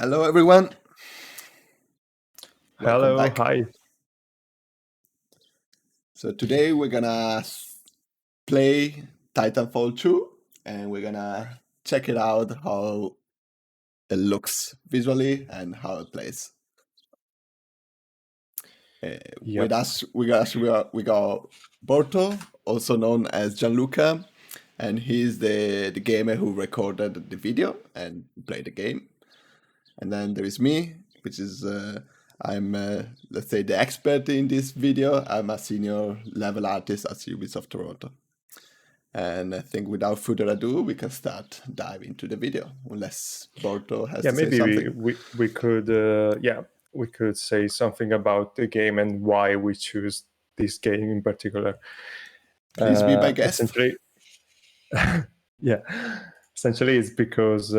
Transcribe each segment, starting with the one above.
Hello, everyone. Welcome Hello, back. hi. So today we're gonna play Titanfall 2, and we're gonna check it out, how it looks visually and how it plays. With Yep. us, we got Borto, also known as Gianluca, and he's the gamer who recorded the video and played the game. And then there is me, which is I'm let's say the expert in this video. I'm a senior level artist at Ubisoft Toronto. And I think without further ado, we can start dive into the video, unless Borto has Yeah, to say maybe something. we could we could say something about the game and why we choose this game in particular. Please be my guest. Essentially, yeah, essentially it's because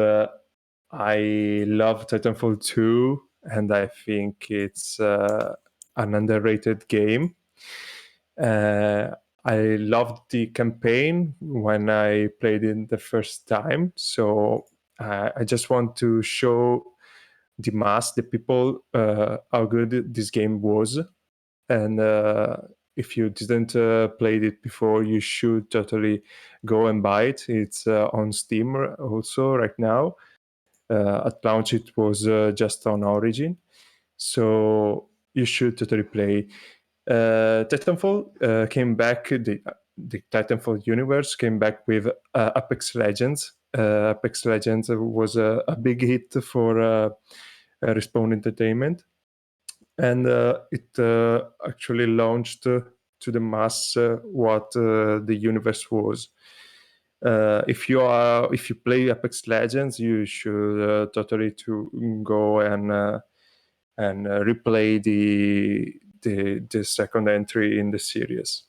I love Titanfall 2 and I think it's an underrated game. I loved the campaign when I played it the first time, so I just want to show the people, how good this game was. And if you didn't played it before, you should totally go and buy it. It's on Steam also right now. At launch, it was just on Origin, so you should totally play. Titanfall came back. The Titanfall universe came back with Apex Legends. Apex Legends was a big hit for Respawn Entertainment, and it actually launched to the mass what the universe was. If you play Apex Legends, you should totally to go and replay the second entry in the series.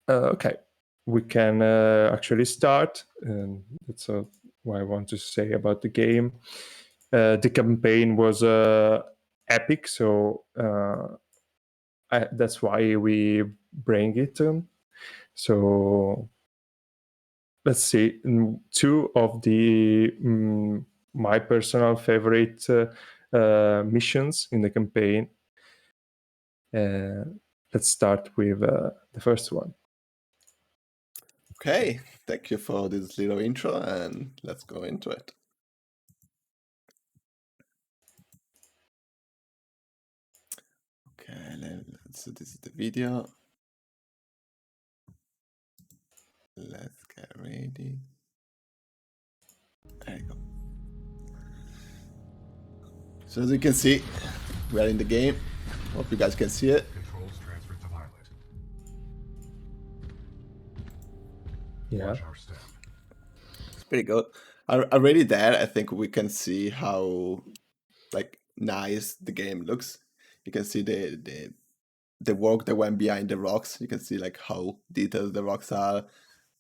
Okay, we can actually start. And that's what I want to say about the game. The campaign was epic, so that's why we bring it. So let's see. Two of the my personal favorite missions in the campaign. Let's start with the first one. Okay, thank you for this little intro, and let's go into it. Okay, so this is the video. Let's get ready. There you go. So as you can see, we are in the game. Hope you guys can see it. Controls transferred to pilot. Yeah. Watch our step. It's pretty good. Already there, I think we can see how nice the game looks. You can see the work that went behind the rocks. You can see how detailed the rocks are,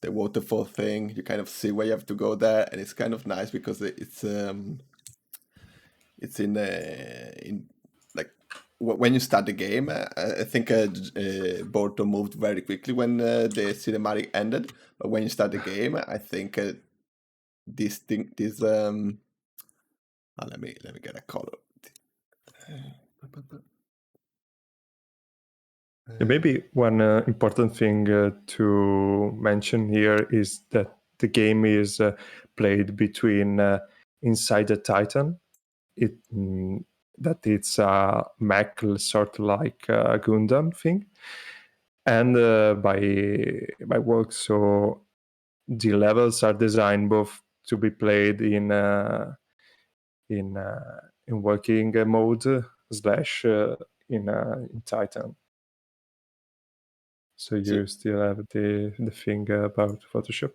the waterfall thing. You kind of see where you have to go there, and it's kind of nice because it's in when you start the game. I think Borto moved very quickly when the cinematic ended, but when you start the game, I think this let me get a color. Maybe one important thing to mention here is that the game is played between inside a Titan. That it's a mech, sort of like a Gundam thing, and by work. So the levels are designed both to be played in working mode slash in Titan. So you still have the thing about Photoshop.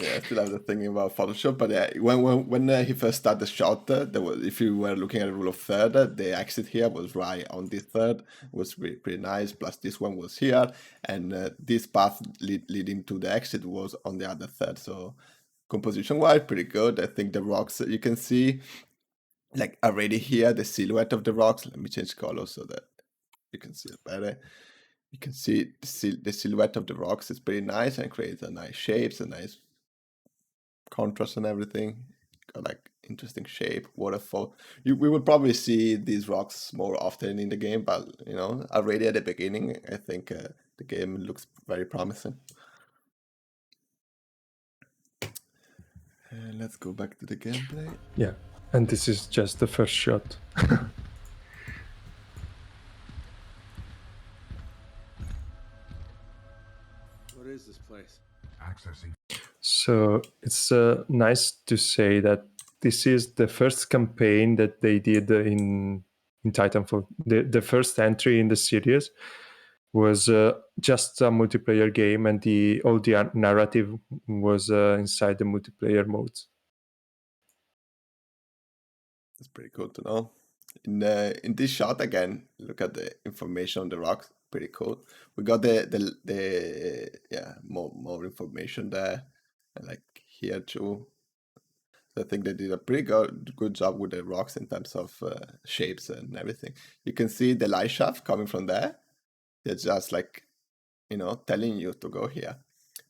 Yeah, I still have the thing about Photoshop, but yeah, when he first started the shot, there was, if you were looking at the rule of third, the exit here was right on this third. It was pretty nice. Plus this one was here, and this path leading to the exit was on the other third. So composition-wise, pretty good. I think the rocks you can see, already here, the silhouette of the rocks. Let me change color so that you can see it better. You can see the silhouette of the rocks is pretty nice and creates a nice shapes, a nice contrast and everything. got like interesting shape, waterfall. We will probably see these rocks more often in the game, but you know, already at the beginning, I think the game looks very promising. Let's go back to the gameplay. Yeah, and this is just the first shot. What is this place? Accessing. So it's nice to say that this is the first campaign that they did in Titanfall. The first entry in the series was just a multiplayer game, and all the narrative was inside the multiplayer modes. That's pretty cool to know. In this shot again, look at the information on the rocks. Pretty cool. We got the more information there, and like here too. I think they did a pretty good job with the rocks in terms of shapes and everything. You can see the light shaft coming from there. They're just like, you know, telling you to go here.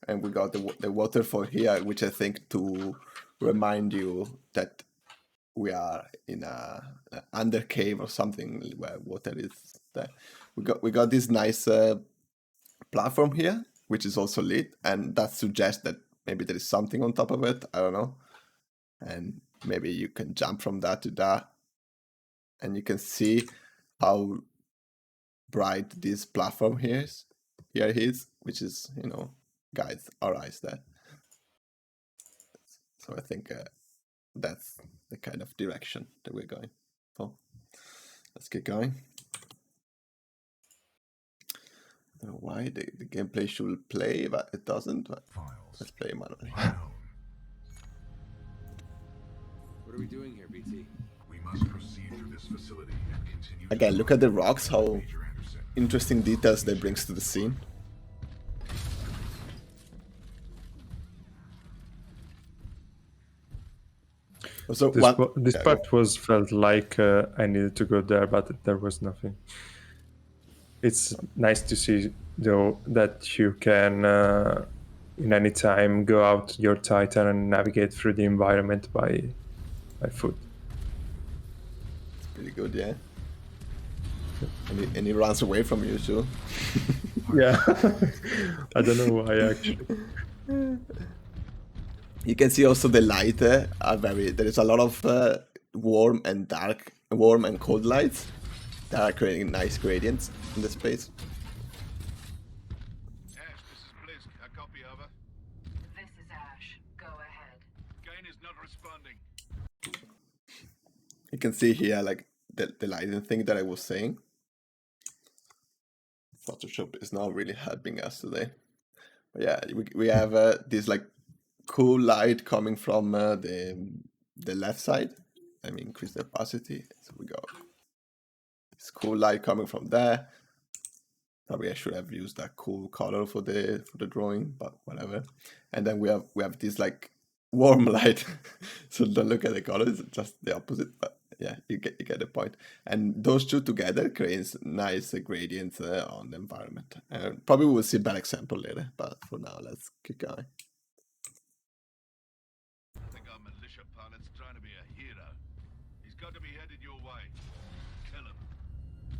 And we got the waterfall here, which I think to remind you that we are in a under cave or something where water is there. We got this nice platform here, which is also lit, and that suggests that maybe there is something on top of it. I don't know. And maybe you can jump from that to that, and you can see how bright this platform here is, which is, you know, guides our eyes there. So I think that's the kind of direction that we're going for. Let's get going. I don't know why the gameplay should play, but it doesn't. But let's play manually. What are we doing here, BT? We must proceed through this facility and continue. Again, look at the rocks, how interesting details they brings to the scene. So this part felt like I needed to go there, but there was nothing. It's nice to see, though, that you can, in any time, go out your Titan and navigate through the environment by foot. It's pretty good, yeah. And he runs away from you too. Yeah, I don't know why actually. You can see also the light are very. There is a lot of warm and cold lights that are creating nice gradients in the space. Ash, this is Blisk. A copy over. This is Ash. Go ahead. Gain is not responding. You can see here like the lighting thing that I was saying. Photoshop is not really helping us today. But yeah, we have this like cool light coming from the left side. Let me increase the opacity. So we got this cool light coming from there. Probably I should have used that cool color for the drawing, but whatever. And then we have this like warm light. So don't look at the colors, just the opposite. But yeah, you get the point. And those two together creates nice gradients on the environment. Probably we'll see a better example later, but for now, let's keep going. I think our militia pilot's trying to be a hero. He's got to be headed your way. Kill him.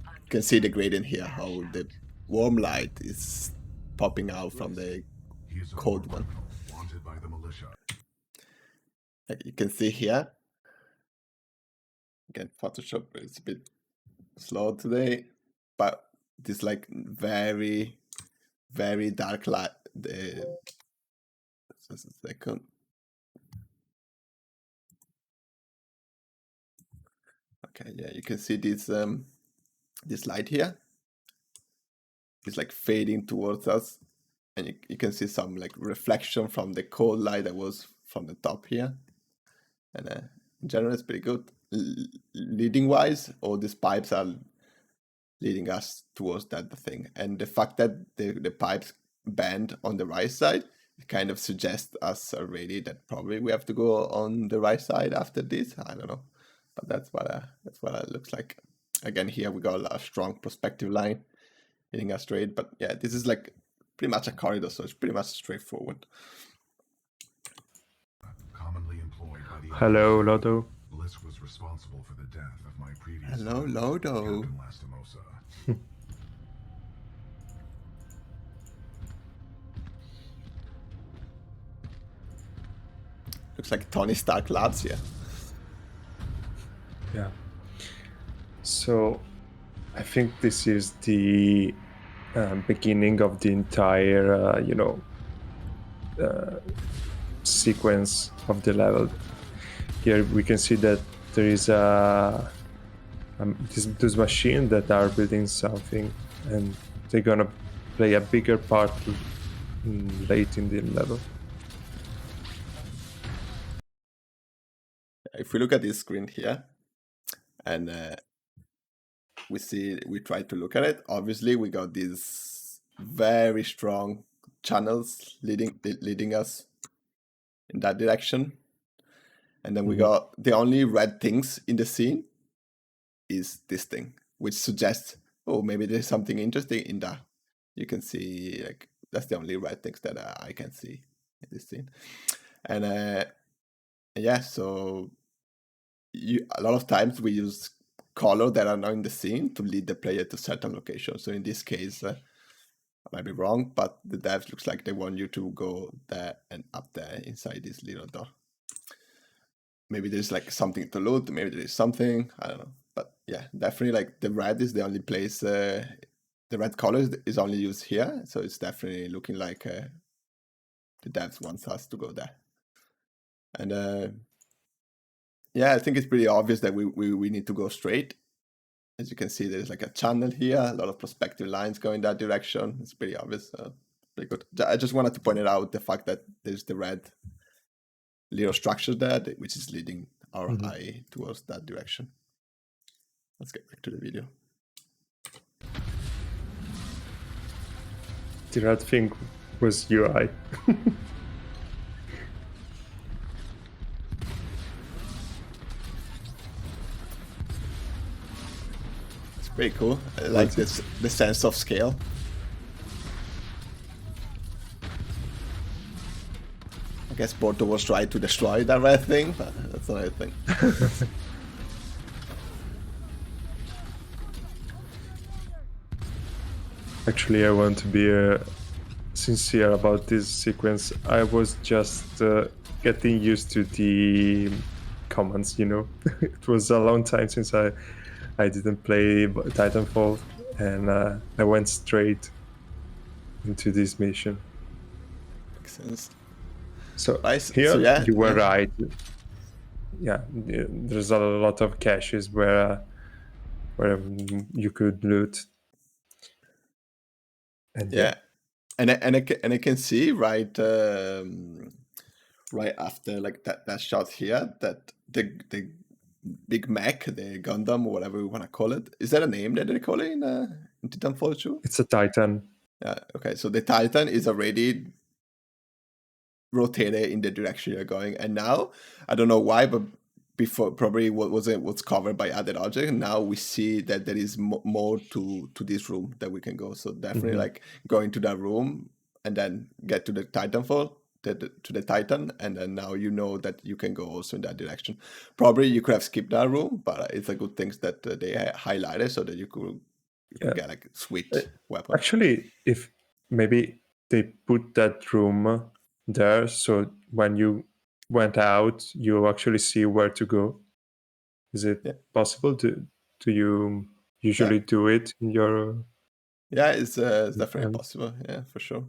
You can see the gradient here, how the warm light is popping out from the cold one. Wanted by the militia. You can see here. Again, Photoshop is a bit slow today, but this like very, very dark light. Just a second. Okay, yeah, you can see this this light here. It's like fading towards us, and you can see some like reflection from the cold light that was from the top here. And in general, it's pretty good. Leading wise, all these pipes are leading us towards that thing, and the fact that the pipes bend on the right side, it kind of suggests us already that probably we have to go on the right side after this. I don't know, but that's what it looks like. Again, here we got a strong perspective line leading us straight, but yeah, this is like pretty much a corridor, so it's pretty much straightforward. Commonly employed by the Hello, Lodo. Bliss was responsible for the death of my previous Hello, foe, Lodo. Captain Lastimosa. Looks like Tony Stark Labs here. Yeah. So, I think this is the beginning of the entire, sequence of the level. Here we can see that there is this machine that are building something, and they're gonna play a bigger part late in the level. If we look at this screen here, and we try to look at it, obviously we got these very strong channels leading us in that direction. And then we got the only red things in the scene is this thing, which suggests, oh, maybe there's something interesting in that. You can see, like, that's the only red things that I can see in this scene. And yeah, so a lot of times we use color that are not in the scene to lead the player to certain locations. So in this case, I might be wrong, but the devs looks like they want you to go there and up there inside this little door. Maybe there's like something to loot, maybe there is something, I don't know. But yeah, definitely like the red is the only place, the red color is only used here. So it's definitely looking like the devs wants us to go there. And yeah, I think it's pretty obvious that we need to go straight. As you can see, there's like a channel here, a lot of perspective lines going that direction. It's pretty obvious, so pretty good. I just wanted to point it out, the fact that there's the red little structure there, which is leading our eye towards that direction. Let's get back to the video. The red thing was UI. It's pretty cool. I like this, the sense of scale. I guess Borto was trying to destroy that red thing, but that's another thing. Actually, I want to be sincere about this sequence. I was just getting used to the commands, you know. It was a long time since I didn't play Titanfall, and I went straight into this mission. Makes sense. So Nice. here So, yeah, you were yeah. right. Yeah, there's a lot of caches where you could loot. And Yeah, and I can see right right after like that shot here that the big mech, the Gundam, or whatever we want to call it, is that a name that they call it in Titanfall 2? it's a Titan. Yeah. Okay. So the Titan is already rotated in the direction you're going, and now I don't know why, but before probably what's covered by other objects. And now we see that there is more to this room that we can go. So definitely like going to that room and then get to the Titanfall, to the Titan, and then now you know that you can go also in that direction. Probably you could have skipped that room, but it's a good thing that they highlighted so that you could get like a sweet weapon. Actually, if maybe they put that room there, so when you went out, you actually see where to go. Is it possible to you usually do it in your? Yeah, it's definitely possible. Yeah, for sure.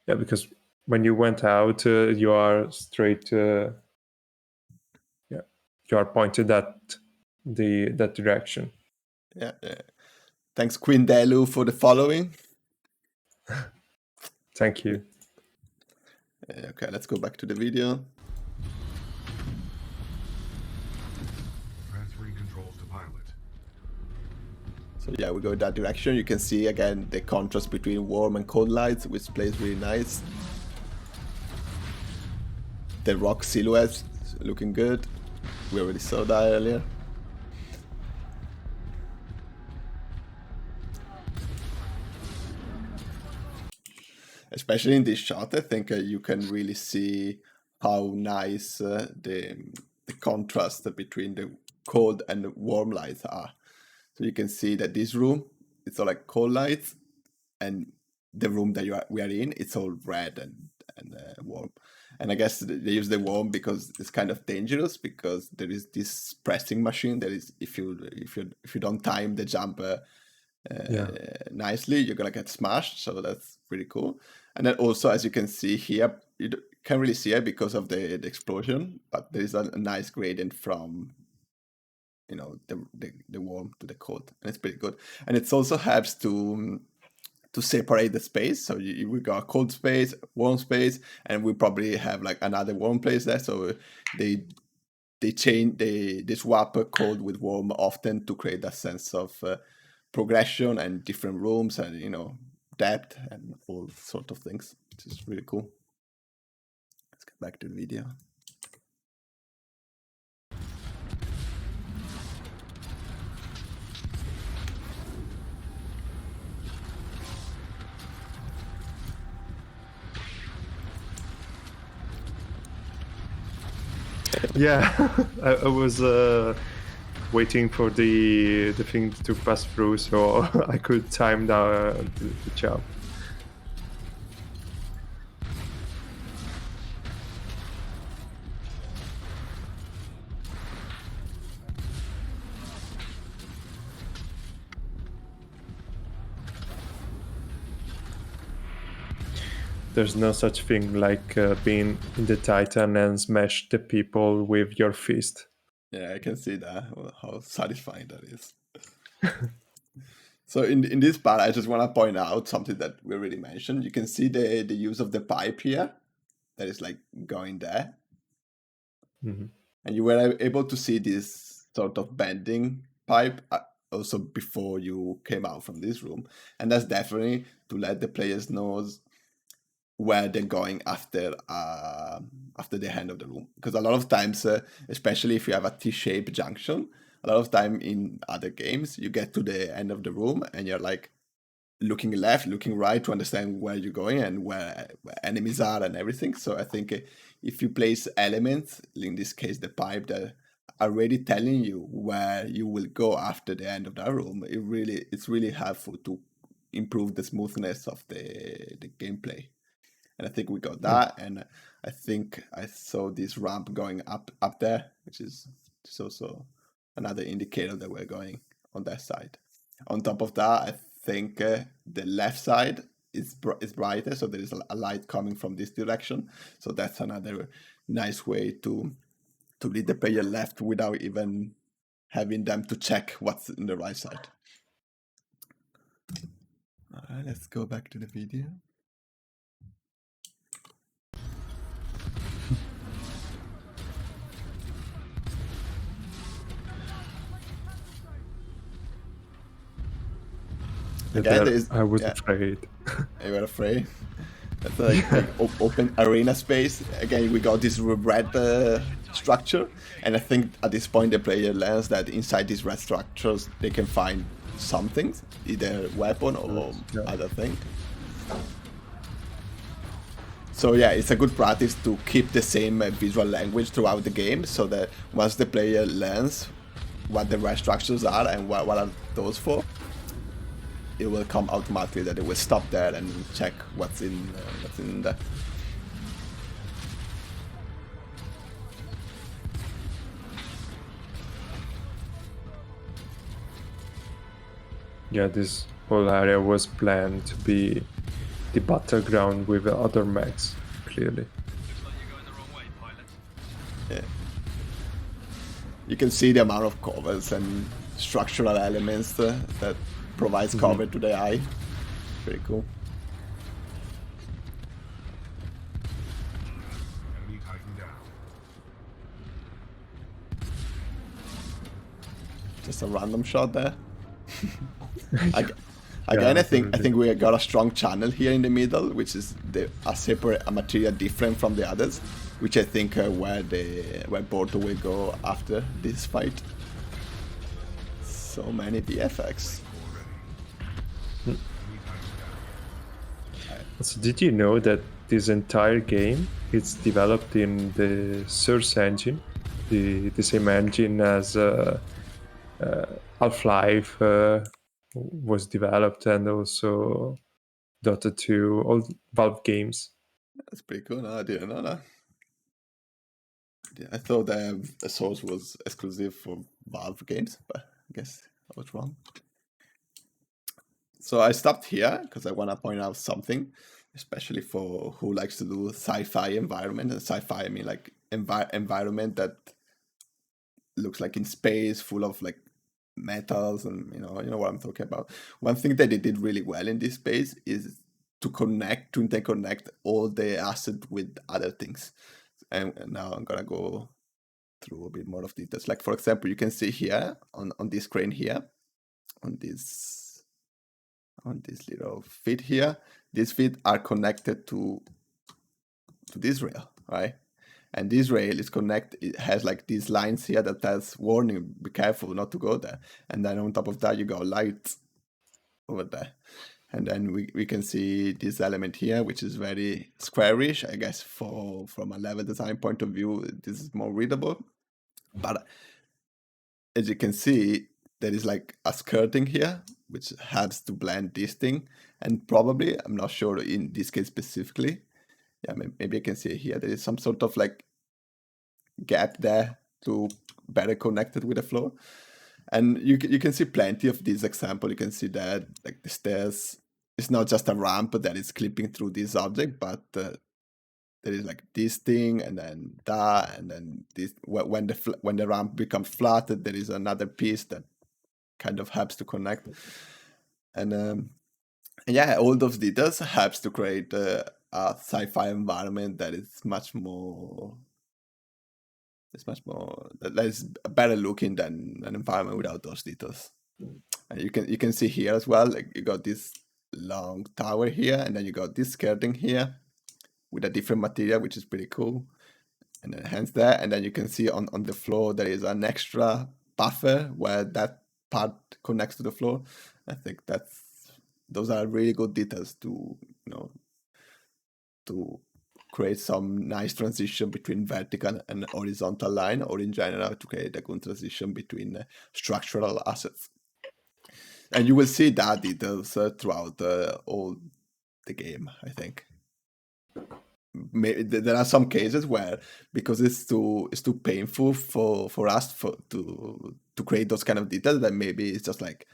Yeah, because when you went out, you are straight. You are pointed at that direction. Yeah. Thanks, Queen Delu, for the following. Thank you. Okay, let's go back to the video. Transferring controls to pilot. So yeah, we go in that direction. You can see again the contrast between warm and cold lights, which plays really nice. The rock silhouettes looking good. We already saw that earlier. Especially in this shot, I think you can really see how nice the contrast between the cold and the warm lights are. So you can see that this room, it's all like cold lights, and the room that we are in, it's all red and warm. And I guess they use the warm because it's kind of dangerous, because there is this pressing machine that is, if you don't time the jump nicely, you're gonna get smashed. So that's pretty cool. And then also, as you can see here, you can't really see it because of the explosion, but there is a nice gradient from the warm to the cold, and it's pretty good. And it also helps to separate the space. So we got a cold space, warm space, and we probably have like another warm place there. So they swap cold with warm often to create that sense of progression and different rooms and depth and all sort of things, which is really cool. Let's get back to the video. Yeah, I was waiting for the thing to pass through, so I could time the jump. There's no such thing like being in the Titan and smash the people with your fist. Yeah, I can see that, how satisfying that is. So in this part, I just want to point out something that we already mentioned. You can see the use of the pipe here that is like going there. Mm-hmm. And you were able to see this sort of bending pipe also before you came out from this room. And that's definitely to let the players know where they're going after the end of the room. Because a lot of times, especially if you have a T-shaped junction, a lot of time in other games, you get to the end of the room and you're like looking left, looking right to understand where you're going and where enemies are and everything. So I think if you place elements, in this case the pipe, that are already telling you where you will go after the end of that room, it's really helpful to improve the smoothness of the gameplay. And I think we got that, and I think I saw this ramp going up there, which is also another indicator that we're going on that side. On top of that, I think the left side is brighter, so there is a light coming from this direction. So that's another nice way to lead the player left without even having them to check what's in the right side. All right, let's go back to the video. Again, I was afraid. You were afraid? That's like open arena space. Again, we got this red structure, and I think at this point the player learns that inside these red structures they can find something, either weapon or other thing. So yeah, it's a good practice to keep the same visual language throughout the game, so that once the player learns what the red structures are and what are those for, it will come automatically that it will stop there and check what's in there. Yeah, this whole area was planned to be the battleground with the other mechs, clearly. Looks like you're going the wrong way, pilot. Yeah. You can see the amount of covers and structural elements that provides cover to the eye. Pretty cool. Enemy Titan down. Just a random shot there. Again, I think we got a strong channel here in the middle, which is a material different from the others, which I think where Borto will go after this fight. So many VFX. So did you know that this entire game, it's developed in the Source engine, the same engine as Half-Life was developed, and also Dota 2, all Valve games. That's pretty cool. No, I didn't know that. Yeah, I thought the Source was exclusive for Valve games, but I guess I was wrong. So I stopped here because I want to point out something, especially for who likes to do sci-fi environment. And sci-fi, I mean like environment that looks like in space, full of like metals, and you know what I'm talking about. One thing that they did really well in this space is to interconnect all the assets with other things. And now I'm gonna go through a bit more of details. Like for example, you can see here on this crane here, on this little feet here, these feet are connected to this rail, right? And this rail is connected, it has like these lines here that tells warning, be careful not to go there. And then on top of that, you got lights over there. And then we can see this element here, which is very squarish. I guess from a level design point of view, this is more readable. But as you can see, there is like a skirting here, which helps to blend this thing. And probably, I'm not sure in this case specifically, yeah, maybe I can see it here. There is some sort of like gap there to better connect it with the floor. And you can see plenty of this example. You can see that like the stairs, it's not just a ramp that is clipping through this object, but there is like this thing, and then that, and then this. When the ramp becomes flattened, there is another piece that kind of helps to connect. And yeah, all those details helps to create a sci-fi environment that is much more. It's much more that is better looking than an environment without those details. And you can see here as well, like you got this long tower here, and then you got this skirting here with a different material, which is pretty cool. And then hence there, and then you can see on the floor there is an extra buffer where that part connects to the floor. I think those are really good details to to create some nice transition between vertical and horizontal line, or in general to create a good transition between structural assets. And you will see that details throughout all the game, I think. There are some cases where, because it's too painful for us to create those kind of details, that maybe it's just like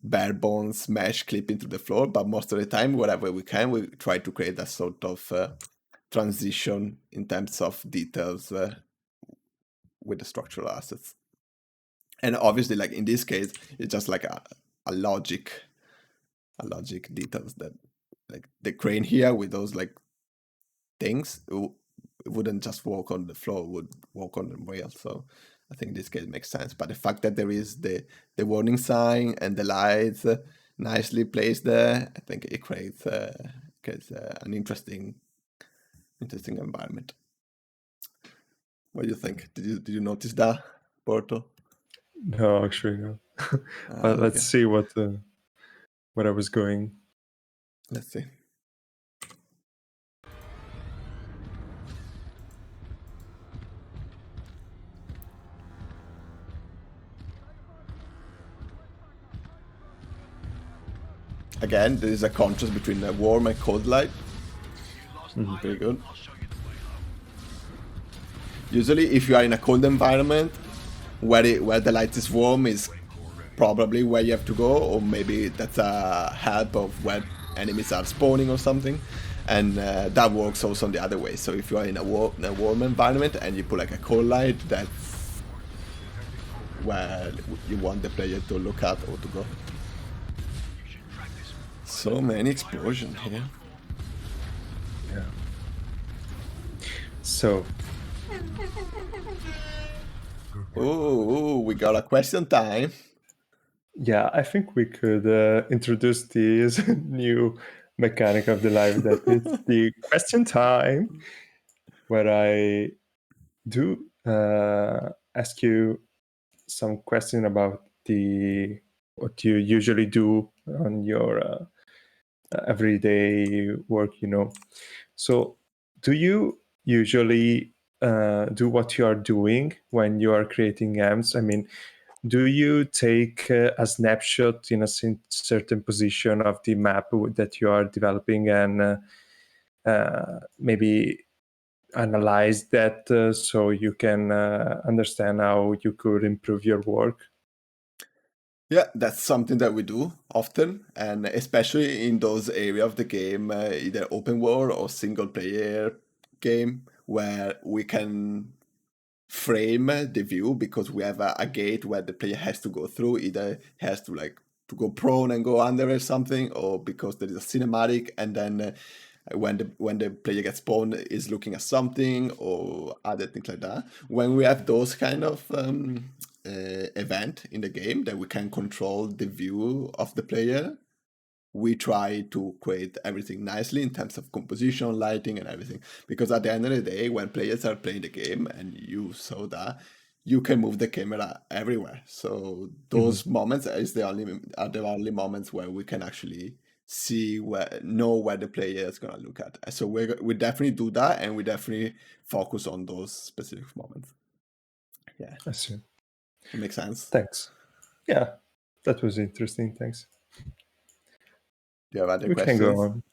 bare bones mesh clipping to the floor. But most of the time, wherever we can, we try to create that sort of transition in terms of details with the structural assets. And obviously, like in this case, it's just like a logic details that, like the crane here with those like things, it wouldn't just walk on the floor, it would walk on the rail. So I think this case makes sense. But the fact that there is the warning sign and the lights nicely placed there, I think it creates an interesting environment. What do you think? Did you notice that, Porto? No, actually, no. But let's see what I was going. Let's see. Again, there is a contrast between a warm and cold light. Pretty good. Usually, if you are in a cold environment, where the light is warm is probably where you have to go, or maybe that's a help of where enemies are spawning or something. And that works also on the other way. So if you are in a warm environment and you put like a cold light, that's where you want the player to look at or to go. So many explosions here. Yeah. So. Oh, we got a question time. Yeah, I think we could introduce this new mechanic of the live, that it's the question time, where I do ask you some question about what you usually do on your everyday work, So do you usually do what you are doing when you are creating games? I mean, do you take a snapshot in a certain position of the map that you are developing and maybe analyze that so you can understand how you could improve your work? Yeah, that's something that we do often, and especially in those areas of the game, either open world or single player game, where we can frame the view because we have a gate where the player has to go through, either has to to go prone and go under or something, or because there is a cinematic, and then when the player gets spawned is looking at something or other things like that. When we have those kind of event in the game that we can control the view of the player, we try to create everything nicely in terms of composition, lighting, and everything. Because at the end of the day, when players are playing the game, and you saw that, you can move the camera everywhere. So those moments are the only moments where we can actually know where the player is gonna look at. So we definitely do that, and we definitely focus on those specific moments. Yeah, I see. it makes sense. Thanks. Yeah, that was interesting. Thanks. Do you have other We questions? can go on.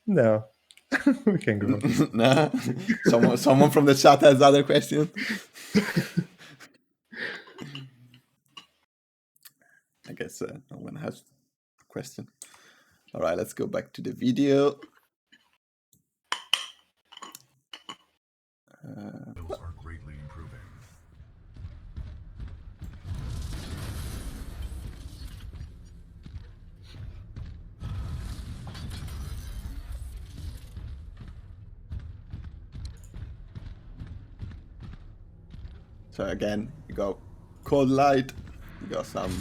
No, we can go on. No, someone from the chat has other questions. I guess no one has a question. All right, let's go back to the video. Skills are greatly improving. So again, you got cold light, you got some.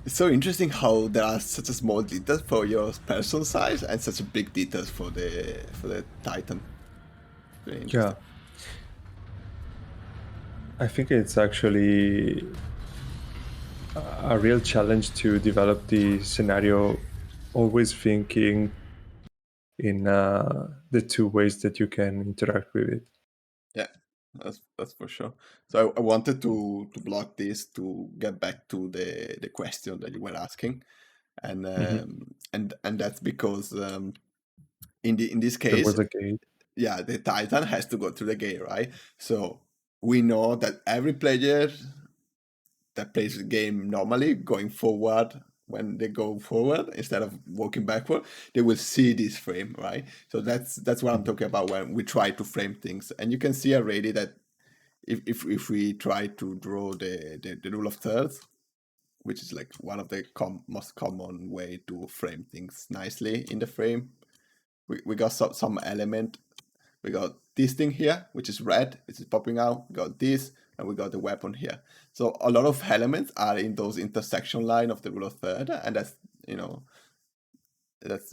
It's so interesting how there are such a small details for your person size and such a big details for the Titan. Very interesting. Yeah. I think it's actually a real challenge to develop the scenario, always thinking in the two ways that you can interact with it. Yeah, that's for sure. So I wanted to block this to get back to the question that you were asking, and and that's because in this There case, was a gate. yeah, the Titan has to go through the gate, right? So we know that every player that plays the game normally going forward, when they go forward instead of walking backward, they will see this frame, right? So that's what I'm talking about when we try to frame things. And you can see already that if we try to draw the rule of thirds, which is like one of the most common way to frame things nicely in the frame, we got some element. We got this thing here, which is red, which is popping out. We got this, and we got the weapon here. So a lot of elements are in those intersection line of the rule of third, and that's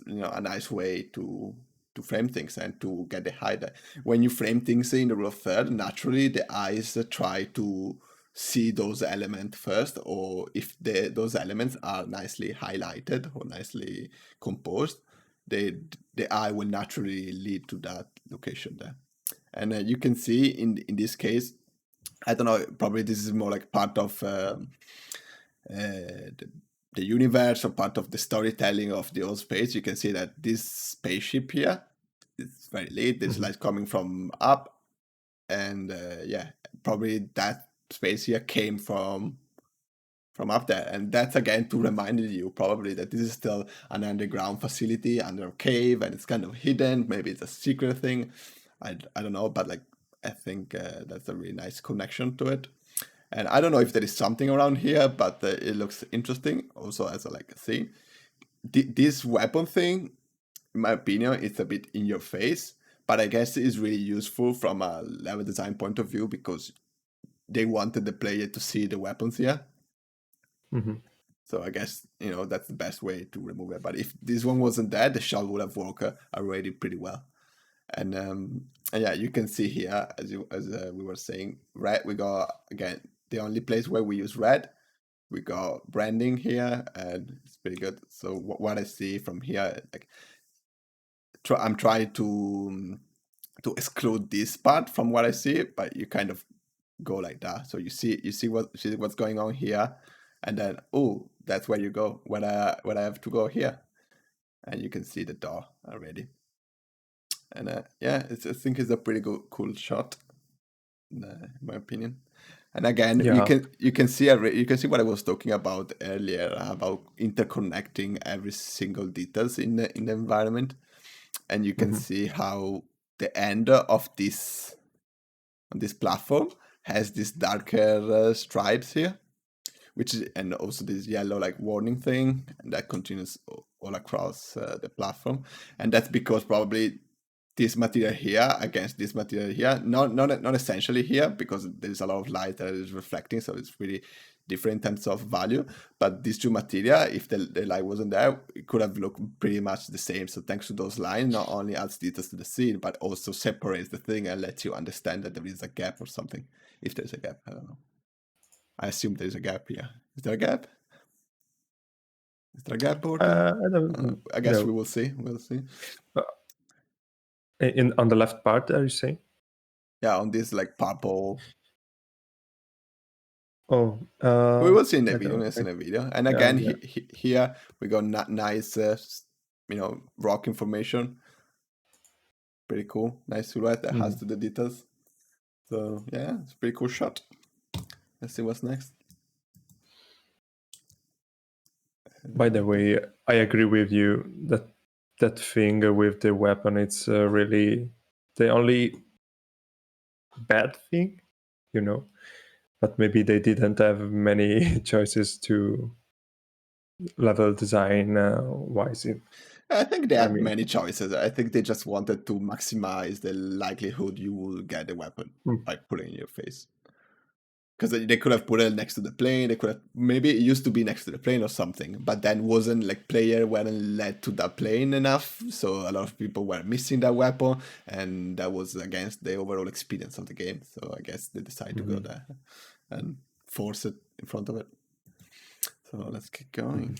a nice way to frame things and to get the highlight. When you frame things in the rule of third, naturally the eyes try to see those elements first, or if those elements are nicely highlighted or nicely composed, the eye will naturally lead to that location there. And you can see in this case, I don't know, probably this is more like part of the universe or part of the storytelling of the old space. You can see that this spaceship here is very lit. There's light coming from up, and yeah, probably that space here came from up there. And that's again to remind you probably that this is still an underground facility under a cave, and it's kind of hidden. Maybe it's a secret thing. I don't know, but like I think that's a really nice connection to it. And I don't know if there is something around here, but it looks interesting also as a thing. This weapon thing, in my opinion, it's a bit in your face, but I guess it's really useful from a level design point of view because they wanted the player to see the weapons here. So I guess that's the best way to remove it. But if this one wasn't there, the shot would have worked already pretty well. And yeah, you can see here as we were saying, red. We got again the only place where we use red we got branding here, and it's pretty good. So what I see from here, like, I'm trying to exclude this part from what I see, but you kind of go like that. So you see what's going on here, and then that's where you go when I have to go here, and you can see the door already. And I think it's a pretty cool shot, in my opinion. And again, Yeah. you can see what I was talking about earlier about interconnecting every single details in the environment, and you can see how the end of this platform has this darker stripes here, and also this yellow like warning thing, and that continues all across the platform, and that's because probably this material here against this material here, not essentially here, because there's a lot of light that is reflecting, so it's really different in terms of value. But these two material, if the light wasn't there, it could have looked pretty much the same. So thanks to those lines, not only adds details to the scene, but also separates the thing and lets you understand that there is a gap or something. If there's a gap, I don't know. I assume there's a gap here. Is there a gap? Is there a gap, Borto? I don't I guess know. we will see. We'll see. On the left part, are you saying? Yeah, on this like purple. Oh, We will see in the I video. don't We'll see in the think- video. And yeah, again, yeah. here we got nice, rock information. Pretty cool. Nice silhouette that has to the details. So yeah, it's a pretty cool shot. Let's see what's next. By the way, I agree with you that thing with the weapon, it's really the only bad thing, but maybe they didn't have many choices to level design wise. I think they had mean- many choices. I think they just wanted to maximize the likelihood you will get the weapon by putting it in your face. Because they could have put it next to the plane. They could have, maybe it used to be next to the plane or something, but then wasn't like player weren't led to that plane enough. So a lot of people were missing that weapon, and that was against the overall experience of the game. So I guess they decided to go there and force it in front of it. So let's keep going.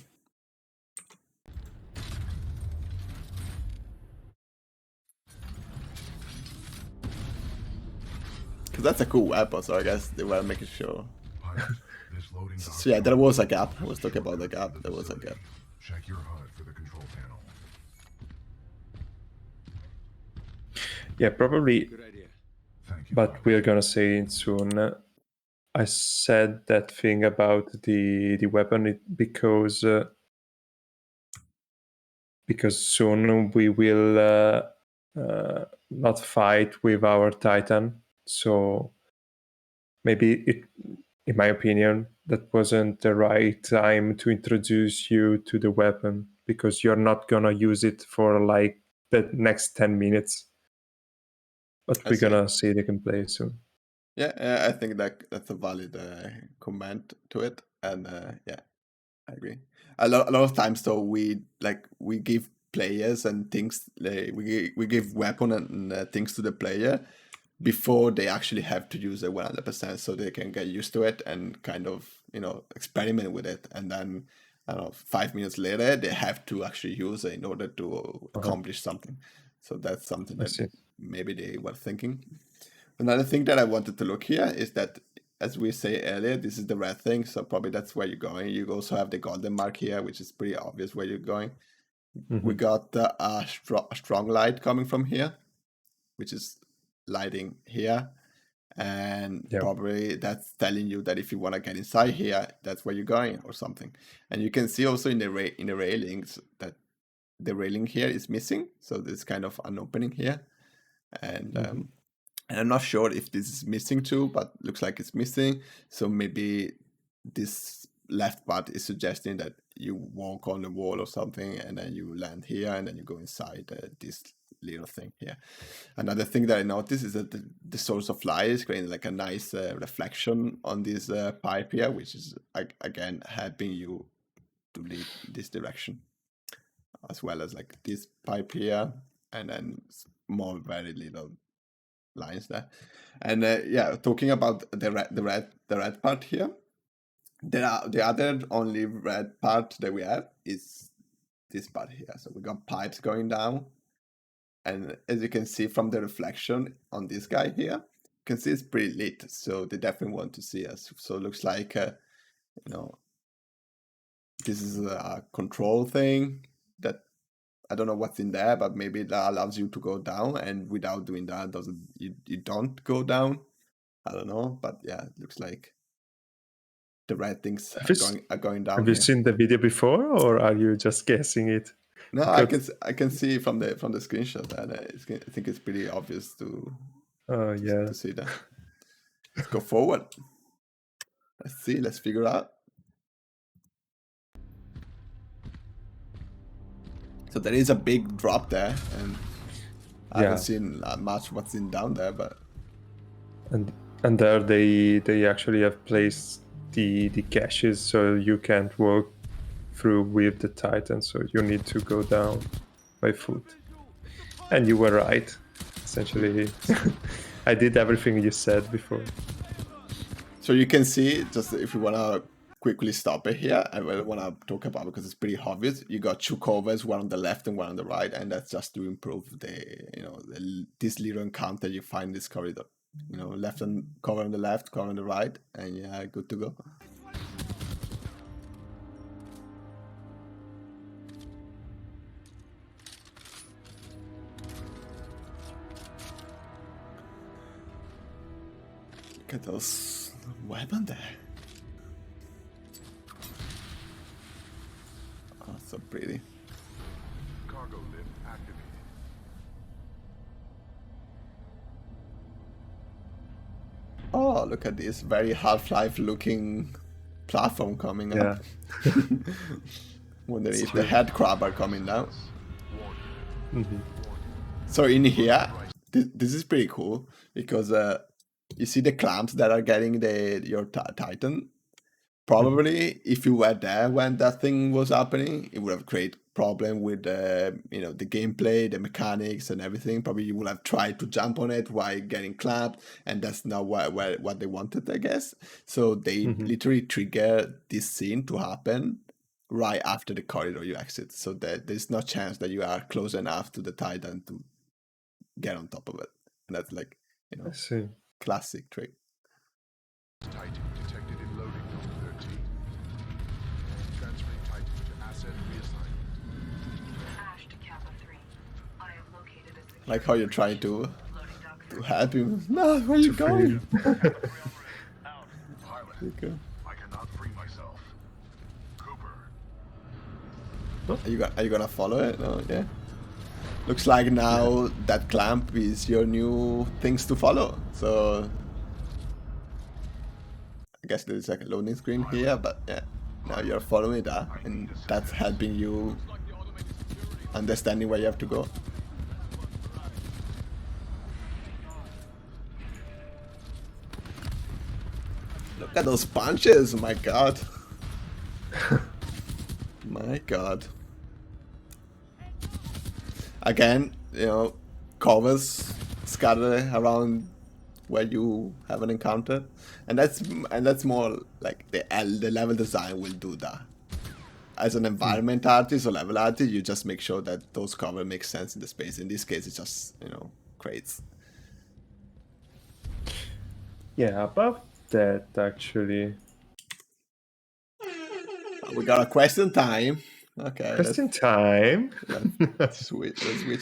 Because that's a cool weapon, so I guess they were making sure. Pilot, this loading dock So yeah, there was a gap. I has was talking about the shortcuts gap. to There was a facility. gap. Check your HUD for the control panel. Yeah, probably, Good idea. Thank you. but pilot. we're gonna say it soon. I said that thing about the weapon because soon we will not fight with our Titan. So maybe in my opinion, that wasn't the right time to introduce you to the weapon, because you're not gonna use it for like the next 10 minutes. But I we're see. gonna see the gameplay soon. Yeah, I think that's a valid comment to it, and yeah, I agree. A lot of times, though, we give players and things, like, we give weapon and things to the player before they actually have to use it 100%, so they can get used to it and kind of experiment with it, and then I don't know, 5 minutes later they have to actually use it in order to accomplish something. So that's something I that see. maybe they were thinking. Another thing that I wanted to look here is that, as we say earlier, this is the red thing, so probably that's where you're going. You also have the golden mark here, which is pretty obvious where you're going. We got a strong light coming from here, which is lighting here, and Yeah. probably that's telling you that if you want to get inside here, that's where you're going or something. And you can see also in the railings that the railing here is missing, so there's kind of an opening here, and I'm not sure if this is missing too, but looks like it's missing. So maybe this left part is suggesting that you walk on the wall or something, and then you land here, and then you go inside this little thing here. Another thing that I noticed is that the source of light is creating like a nice reflection on this pipe here, which is again helping you to lead this direction, as well as like this pipe here, and then more very little lines there. And yeah, talking about the red part here, The other only red part that we have is this part here. So we got pipes going down, and as you can see from the reflection on this guy here, you can see it's pretty lit. So they definitely want to see us. So it looks like this is a control thing that I don't know what's in there, but maybe that allows you to go down, and without doing that, you don't go down. I don't know, but yeah, it looks like the red things are going down. Have you here. seen the video before, or are you just guessing it? No, I can see from the screenshot, and I think it's pretty obvious to see that. Let's go forward. Let's see. Let's figure out. So there is a big drop there, and I haven't seen much what's in down there, but and there they actually have placed the caches, so you can't walk through with the Titan, so you need to go down by foot. And you were right, essentially. I did everything you said before. So you can see, just if you want to quickly stop it here, I really want to talk about, because it's pretty obvious, you got two covers, one on the left and one on the right, and that's just to improve this little encounter you find in this corridor. Left and cover on the left, cover on the right, and yeah, good to go. Look at those weapons there. Oh, so pretty. Cargo lift activated. Oh, look at this very Half-Life looking platform coming up. Wondering if the head crab are coming down. So in here, this is pretty cool, because you see the clamps that are getting your Titan. Probably, if you were there when that thing was happening, it would have created problem with the gameplay, the mechanics, and everything. Probably you would have tried to jump on it while getting clamped, and that's not what they wanted, I guess. So they literally trigger this scene to happen right after the corridor you exit. So there's no chance that you are close enough to the Titan to get on top of it. And that's like, I see. Classic trick. Titan detected in loading zone 13. Transferring Titan to asset reassignment. Ash to Kappa 3. I have located a secure Like how you're trying to loading dock help him. No, where are you going? Pilot, Okay. I cannot free myself. Cooper. Are you gonna follow it? No, yeah. Looks like now that clamp is your new things to follow. So I guess there's like a loading screen here, but yeah, now you're following that, and that's helping you understanding where you have to go. Look at those punches! My God. My God. Again, covers scattered around where you have an encounter, and that's more like the level design will do that. As an environment artist or level artist, you just make sure that those covers make sense in the space. In this case, it's just crates. Yeah, about that actually. We got a question time. Okay. Question time. Let's switch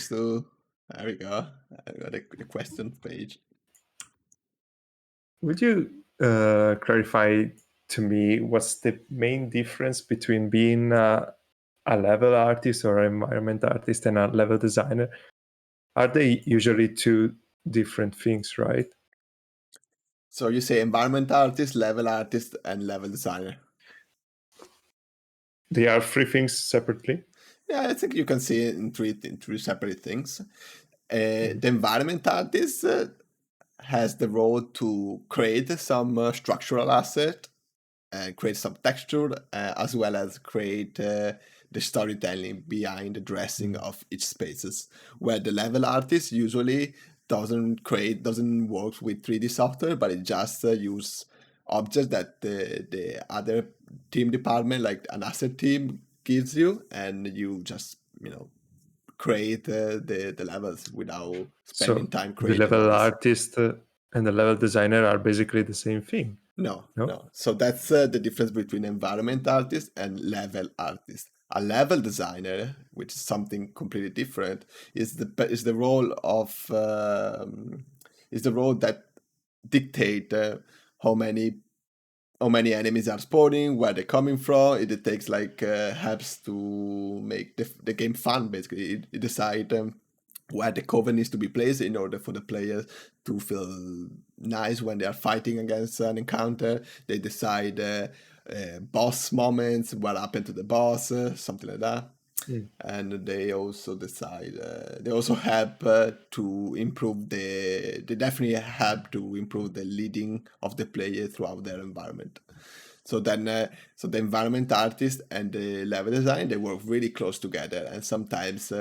to. There we go. I got the question page. Would you clarify to me what's the main difference between being a level artist or an environment artist and a level designer? Are they usually two different things, right? So you say environment artist, and level designer. They are three things separately? Yeah, I think you can see it in three separate things. The environment artist has the role to create some structural asset, create some texture, as well as create the storytelling behind the dressing of each spaces. Where the level artist usually doesn't work with 3D software, but it just use objects that the other team department, like an asset team, gives you, and you just create the levels without spending So time the creating level ones. artist and the level designer are basically the same thing. No. No? So that's the difference between environment artist and level artist. A level designer, which is something completely different, is the role of is the role that dictate how many enemies are spawning, where they're coming from. It takes like helps to make the game fun. Basically, it decide where the cover needs to be placed in order for the players to feel nice when they are fighting against an encounter. They decide boss moments, what happened to the boss, something like that. And they also decide they also help to improve they definitely help to improve the leading of the player throughout their environment. So then so the environment artist and the level design, they work really close together, and sometimes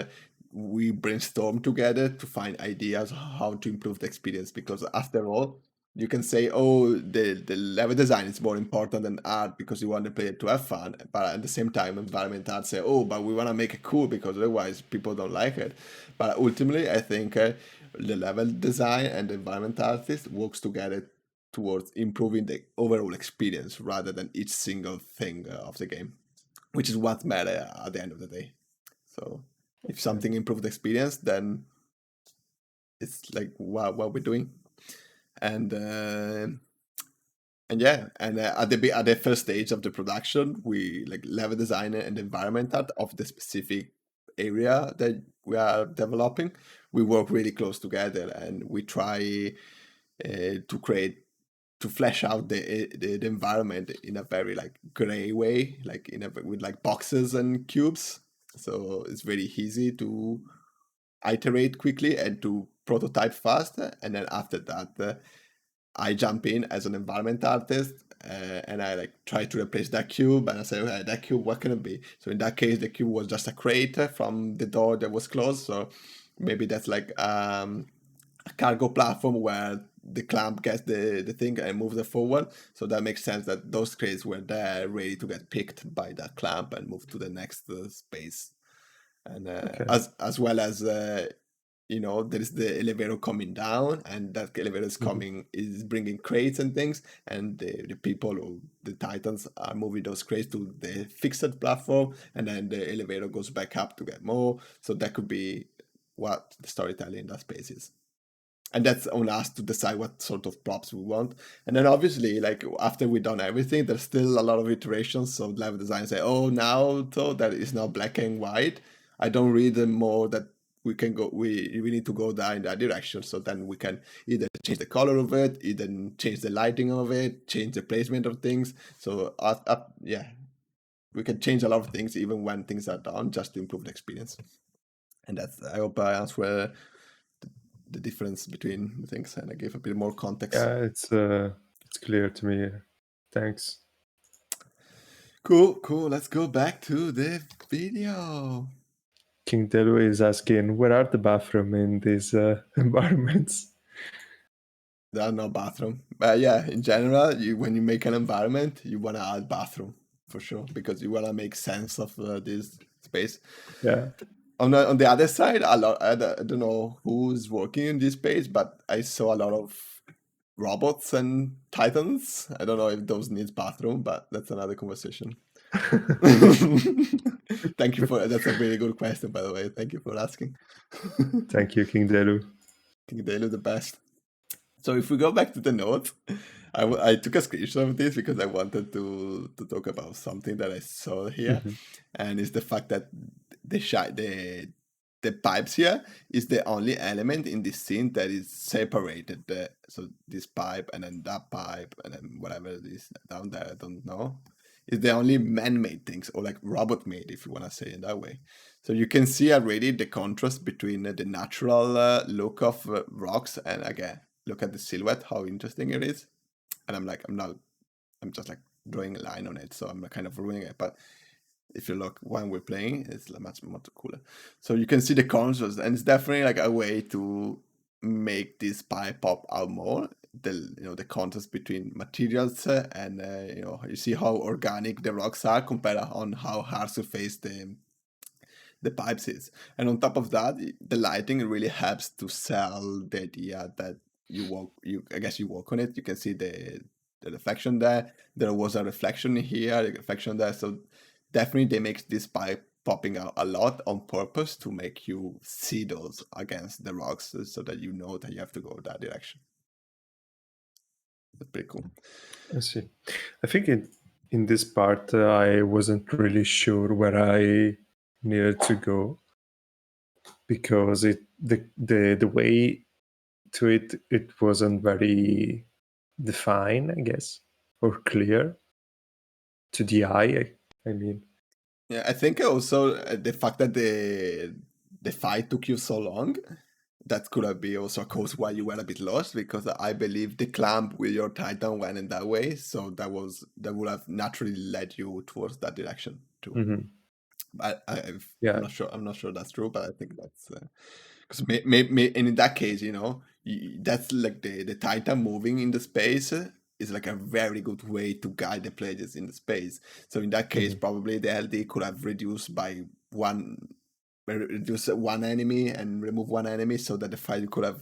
we brainstorm together to find ideas how to improve the experience, because after all, you can say, oh, the level design is more important than art because you want the player to have fun, but at the same time environment art say, oh, but we want to make it cool because otherwise people don't like it. But ultimately I think the level design and the environment artist works together towards improving the overall experience rather than each single thing of the game, which is what matters at the end of the day. So if something improves the experience, then it's like what we're doing. And yeah, and at the first stage of the production, we like level designer and environment art of the specific area that we are developing. We work really close together, and we try to flesh out the environment in a very like gray way, like with like boxes and cubes. So it's very easy to iterate quickly and to prototype fast. And then after that, I jump in as an environment artist and I like try to replace that cube, and I say, okay, that cube, what can it be? So in that case, the cube was just a crate from the door that was closed. So maybe that's like a cargo platform where the clamp gets the thing and moves it forward. So that makes sense that those crates were there ready to get picked by that clamp and move to the next space. And as well as there is the elevator coming down, and that elevator is coming is bringing crates and things, and the people or the titans are moving those crates to the fixed platform, and then the elevator goes back up to get more. So that could be what the storytelling in that space is. And that's on us to decide what sort of props we want. And then obviously, like after we've done everything, there's still a lot of iterations. So level design say, oh, now so that is now black and white. I don't read them more that we can go. We need to go down in that direction. So then we can either change the color of it, either change the lighting of it, change the placement of things. So yeah, we can change a lot of things even when things are done, just to improve the experience. And that's, I hope I answer the difference between the things, and I gave a bit more context. Yeah, it's clear to me. Thanks. Cool. Let's go back to the video. King Delu is asking, where are the bathroom in these environments? There are no bathroom, but yeah, in general, when you make an environment, you want to add bathroom for sure, because you want to make sense of this space. Yeah. On the other side, a lot. I don't know who's working in this space, but I saw a lot of robots and titans. I don't know if those needs bathroom, but that's another conversation. Thank you for that's a really good question, by the way. Thank you for asking. Thank you, King Delu. King Delu, the best. So if we go back to the notes, I took a screenshot of this because I wanted to talk about something that I saw here, and it's the fact that the pipes here is the only element in this scene that is separated. So this pipe and then that pipe and then whatever it is down there, I don't know. Is the only man-made things, or like robot-made, if you want to say it that way. So you can see already the contrast between the natural look of rocks, and again, look at the silhouette, how interesting it is. And I'm just like drawing a line on it, so I'm kind of ruining it. But if you look when we're playing, it's much more cooler. So you can see the contrast, and it's definitely like a way to make this pipe pop out more. the contrast between materials and you see how organic the rocks are compared on how hard to face the pipes is. And on top of that, the lighting really helps to sell the idea that you walk on it. You can see the reflection there. There was a reflection here, a reflection there. So definitely they make this pipe popping out a lot on purpose to make you see those against the rocks so that you know that you have to go that direction. That's pretty cool. I see. I think in this part I wasn't really sure where I needed to go, because the way to it wasn't very defined, I guess, or clear to the eye. I mean, Yeah, I think also the fact that the fight took you so long, that could have been also a cause why you were a bit lost, because I believe the clamp with your Titan went in that way, so that would have naturally led you towards that direction too. mhm. I'm not sure that's true, but I think that's because maybe in that case, that's like the Titan moving in the space is like a very good way to guide the players in the space. So in that case, probably the LD could have reduced one enemy and remove one enemy, so that the fight could have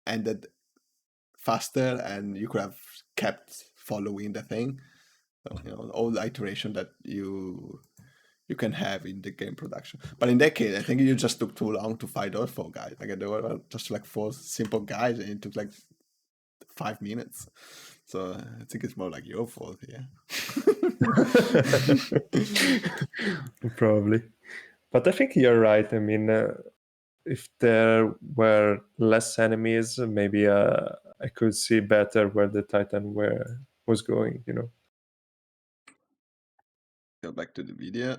ended faster and you could have kept following the thing. So, all the iteration that you can have in the game production. But in that case, I think you just took too long to fight those 4 guys. Like there were just like 4 simple guys, and it took like 5 minutes. So I think it's more like your fault here. Probably. But I think you're right. I mean, if there were less enemies, maybe I could see better where the Titan was going. Go back to the video.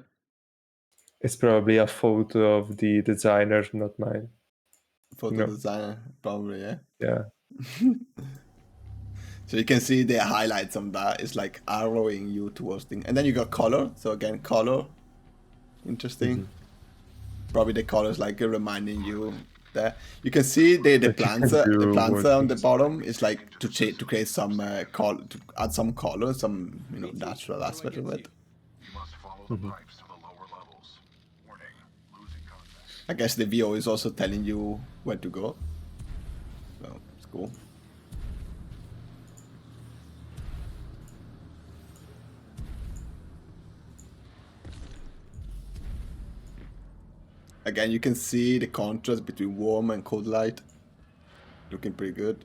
It's probably a photo of the designer, not mine. Photo designer, probably, yeah. Yeah. So you can see the highlights on that. It's like arrowing you towards things. And then you got color. So again, color. Interesting. Probably the color is like reminding you that you can see the plants on the bottom is like to create some to add some color, some natural aspect of it. You must follow the pipes to the lower levels. Warning, losing contact. I guess the VO is also telling you where to go. So it's cool. Again, you can see the contrast between warm and cold light. Looking pretty good.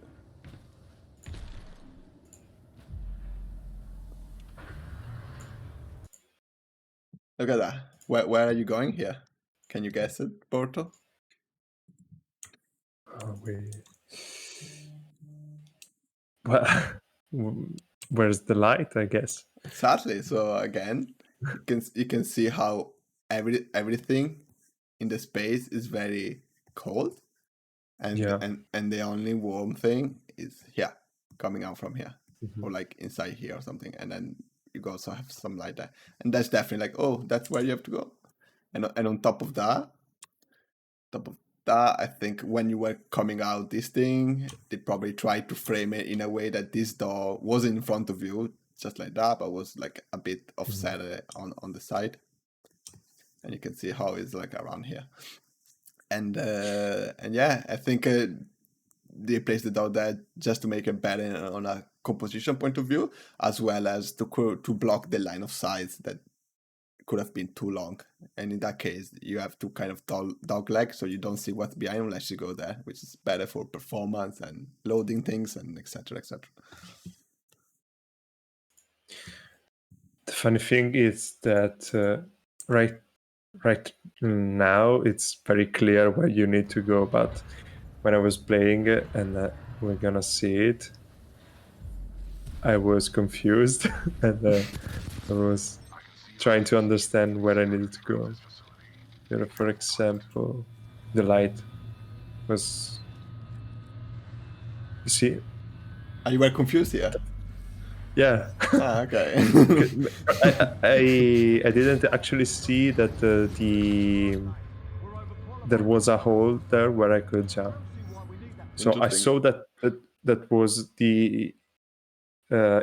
Look at that. Where are you going here? Can you guess it, Borto? Oh, wait. Well, where's the light, I guess? Exactly. So again, you can see how everything in the space is very cold, and the only warm thing is here, coming out from here, or like inside here or something, and then you also have some light there, and that's definitely like, oh, that's where you have to go. And on top of that, I think when you were coming out this thing, they probably tried to frame it in a way that this door was in front of you, just like that, but was like a bit offset on the side. And you can see how it's like around here. And yeah, I think they placed it out there just to make it better on a composition point of view, as well as to block the line of sight that could have been too long. And in that case, you have to kind of dog leg, so you don't see what's behind unless you go there, which is better for performance and loading things and etc. etc. The funny thing is that right now it's very clear where you need to go, but when I was playing it, and we're gonna see it, I was confused and I was trying to understand where I needed to go. For example, the light was... You see? Are you were confused here? Yeah. Okay. I didn't actually see that there was a hole there where I could jump. So I saw that that was the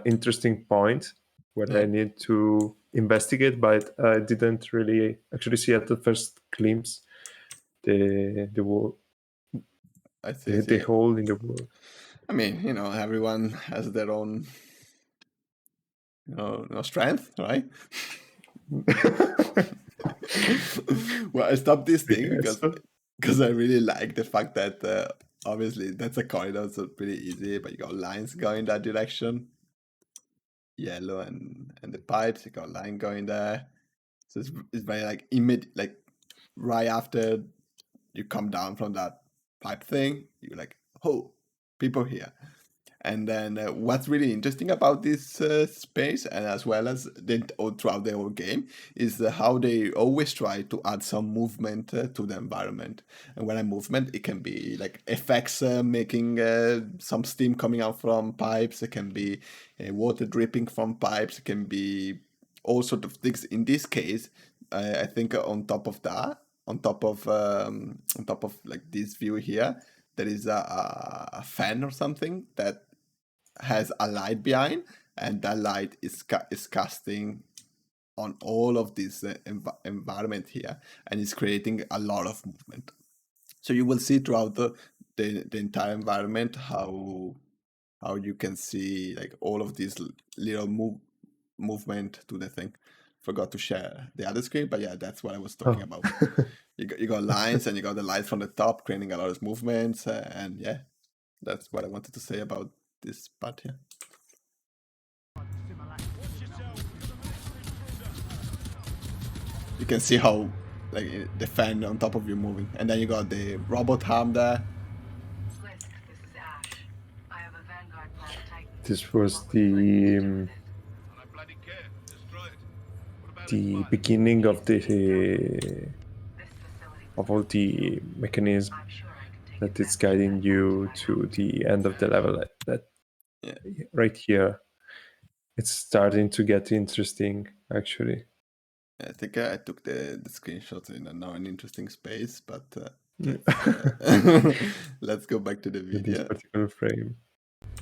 interesting point where I need to investigate, but I didn't really actually see at the first glimpse the wall, I see. the hole in the wall. I mean, everyone has their own, strength, right? Well, I stopped this thing because I really like the fact that obviously that's a corridor, so pretty easy, but you got lines going that direction, yellow and the pipes, you got a line going there, so it's very like like right after you come down from that pipe thing, you're like, oh, people here. And then what's really interesting about this space, and as well as throughout the whole game, is how they always try to add some movement to the environment. And when I movement, it can be like effects making some steam coming out from pipes. It can be water dripping from pipes. It can be all sort of things. In this case, I think on top of that, on top of like this view here, there is a fan or something that has a light behind, and that light is casting on all of this environment here, and it's creating a lot of movement. So you will see throughout the entire environment how you can see like all of this little movement to the thing. Forgot to share the other screen, but yeah, that's what I was talking about. You got lines and you got the lights from the top creating a lot of movements, and yeah, that's what I wanted to say about this part here. You can see how like the fan on top of you moving, and then you got the robot arm there. Swift, this is Ash. I have a Vanguard class Titan. This was And I bloody care. Destroy it. What about the its beginning of This facility was all the mechanism I'm sure I can take that is advantage guiding of that you once if I to have to. the end of the level. That right here, it's starting to get interesting actually. I think I took the screenshots in an interesting space, but let's go back to the This video. particular frame.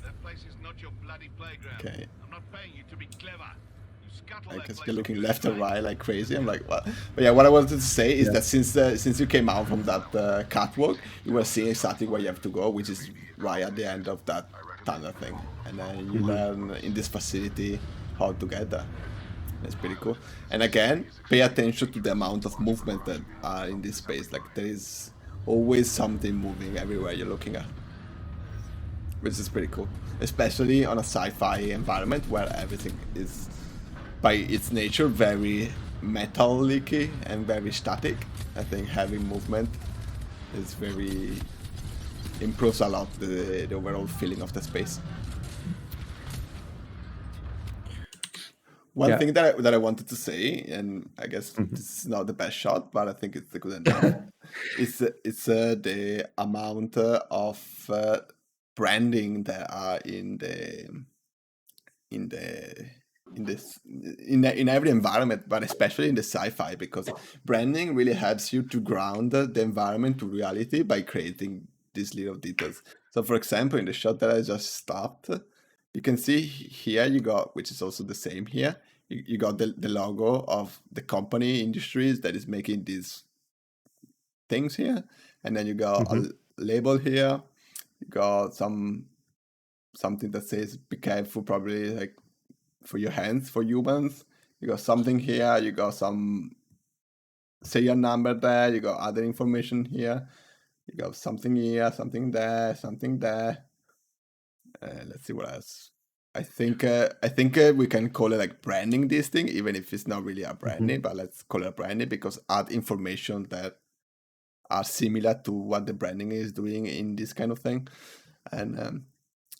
That place is not your bloody playground. Okay. I'm not paying you to be clever. You scuttle I that guess place you're or looking you left and lose right like crazy. I'm like, what? But yeah, what I wanted to say is that since you came out from that catwalk, you were seeing exactly where you have to go, which is right at the end of that tunnel thing, and then you learn in this facility how to get there. It's pretty cool. And again, pay attention to the amount of movement that are in this space. Like there is always something moving everywhere you're looking at, which is pretty cool, especially on a sci-fi environment where everything is by its nature very metallic and very static. I think having movement is very improves a lot the overall feeling of the space. One thing that I wanted to say, and I guess this is not the best shot, but I think it's good enough. It's the amount of branding that are in every environment, but especially in the sci-fi, because branding really helps you to ground the environment to reality by creating these little details. So, for example, in the shot that I just stopped, you can see here you got, which is also the same here, you got the logo of the company Industries that is making these things here, and then you got a label here, you got something that says be careful, probably like for your hands for humans. You got something here, you got some serial number there, you got other information here, you got something here, something there, something there. Let's see what else. I think we can call it like branding this thing, even if it's not really a branding, but let's call it a branding because add information that are similar to what the branding is doing in this kind of thing. And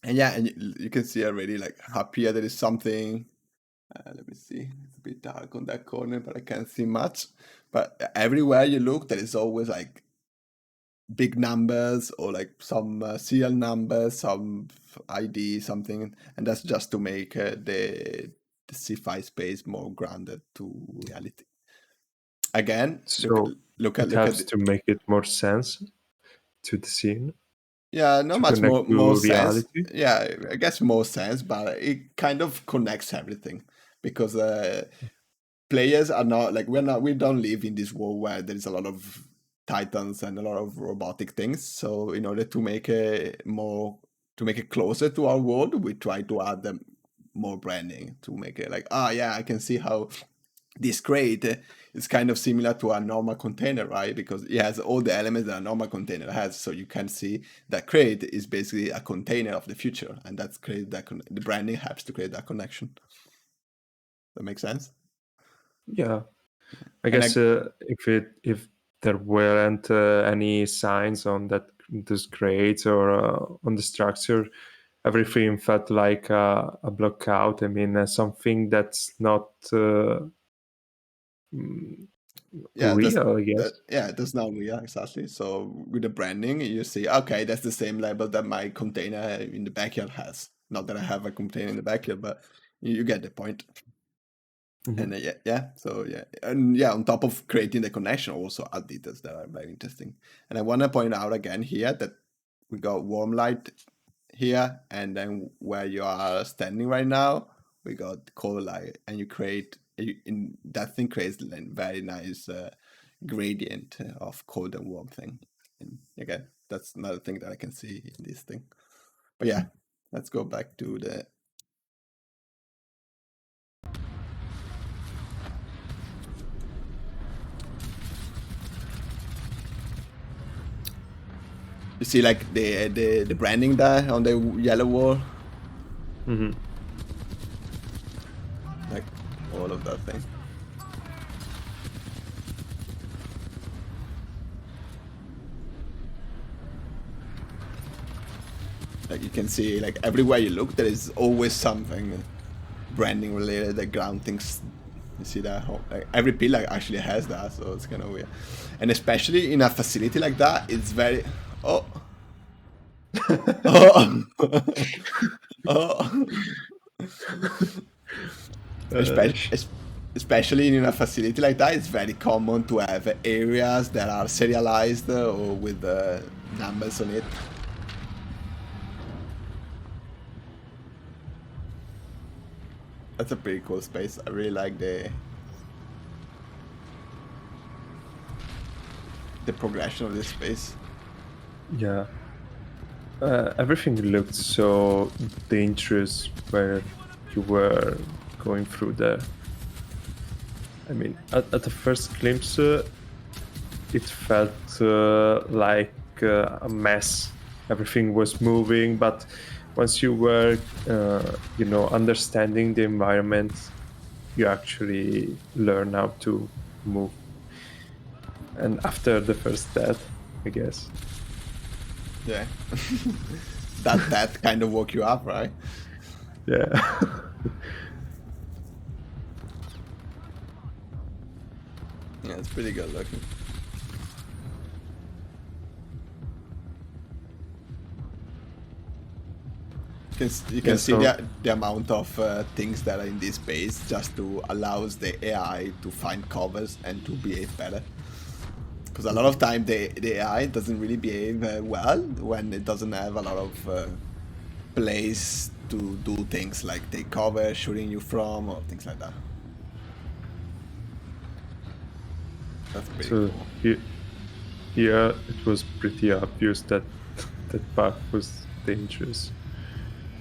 yeah, and you can see already like up here there is something. Let me see. It's a bit dark on that corner, but I can't see much. But everywhere you look, there is always like big numbers or like some serial numbers, some ID, something, and that's just to make the sci-fi space more grounded to reality. Again, So look it at helps to make it more sense to the scene. Yeah, not to much connect more to sense. reality. Yeah, I guess more sense, but it kind of connects everything because players are not like we don't live in this world where there is a lot of titans and a lot of robotic things. So in order to make it closer to our world, we try to add them more branding to make it like, yeah, I can see how this crate is kind of similar to a normal container, right? Because it has all the elements that a normal container has. So you can see that crate is basically a container of the future, and that's create that the branding helps to create that connection. That makes sense. Yeah, I And guess if there weren't any signs on those crates or on the structure, everything felt like a block out. I mean, something that's not yeah, real, I guess. that's not real, exactly. So with the branding, you see, okay, that's the same label that my container in the backyard has. Not that I have a container in the backyard, but you get the point. Mhm. And so and on top of creating the connection, also add details that are very interesting. And I want to point out again here that we got warm light here, and then where you are standing right now, we got cold light, and in that thing creates a very nice gradient of cold and warm thing. And again, that's another thing that I can see in this thing. But yeah, let's go back to the. You see, like the branding there on the yellow wall, Mm-hmm. like all of that thing. Like you can see, like everywhere you look, there is always something branding related. The ground things, you see that like every pillar actually has that, so it's kind of weird. And especially in a facility like that, it's very oh oh oh. Especially in a facility like that, it's very common to have areas that are serialized or with numbers on it. That's a pretty cool space. I really like the progression of this space. Yeah. Everything looked so dangerous where you were going through there. I mean, at the first glimpse, it felt like a mess. Everything was moving, but once you were, understanding the environment, you actually learn how to move. And after the first death, I guess. Yeah. that kind of woke you up, right? Yeah. Yeah, it's pretty good looking. You can see the amount of things that are in this space just to allows the AI to find covers and to behave better. Because a lot of time the AI doesn't really behave well when it doesn't have a lot of place to do things like take cover, shooting you from, or things like that. That's pretty So cool. here it was pretty obvious that that path was dangerous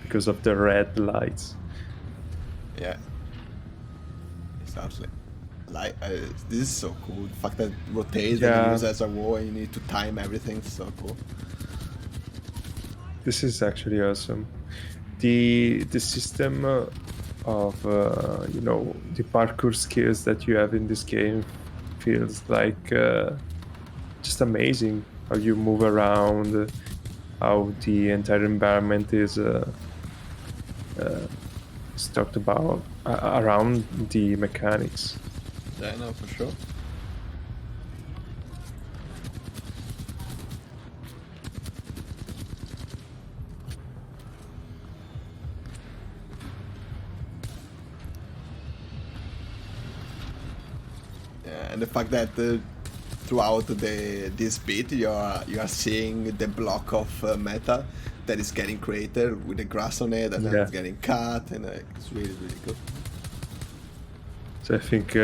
because of the red lights. Yeah, exactly. Like this is so cool. The fact that it rotates and Yeah. you use as a wall and you need to time everything is so cool. This is actually awesome. The system of the parkour skills that you have in this game feels like just amazing. How you move around, how the entire environment is talked about around the mechanics. Yeah, no, for sure. Yeah, and the fact that throughout this bit, you are seeing the block of metal that is getting created with the grass on it, and then it's getting cut, and it's really good. So I think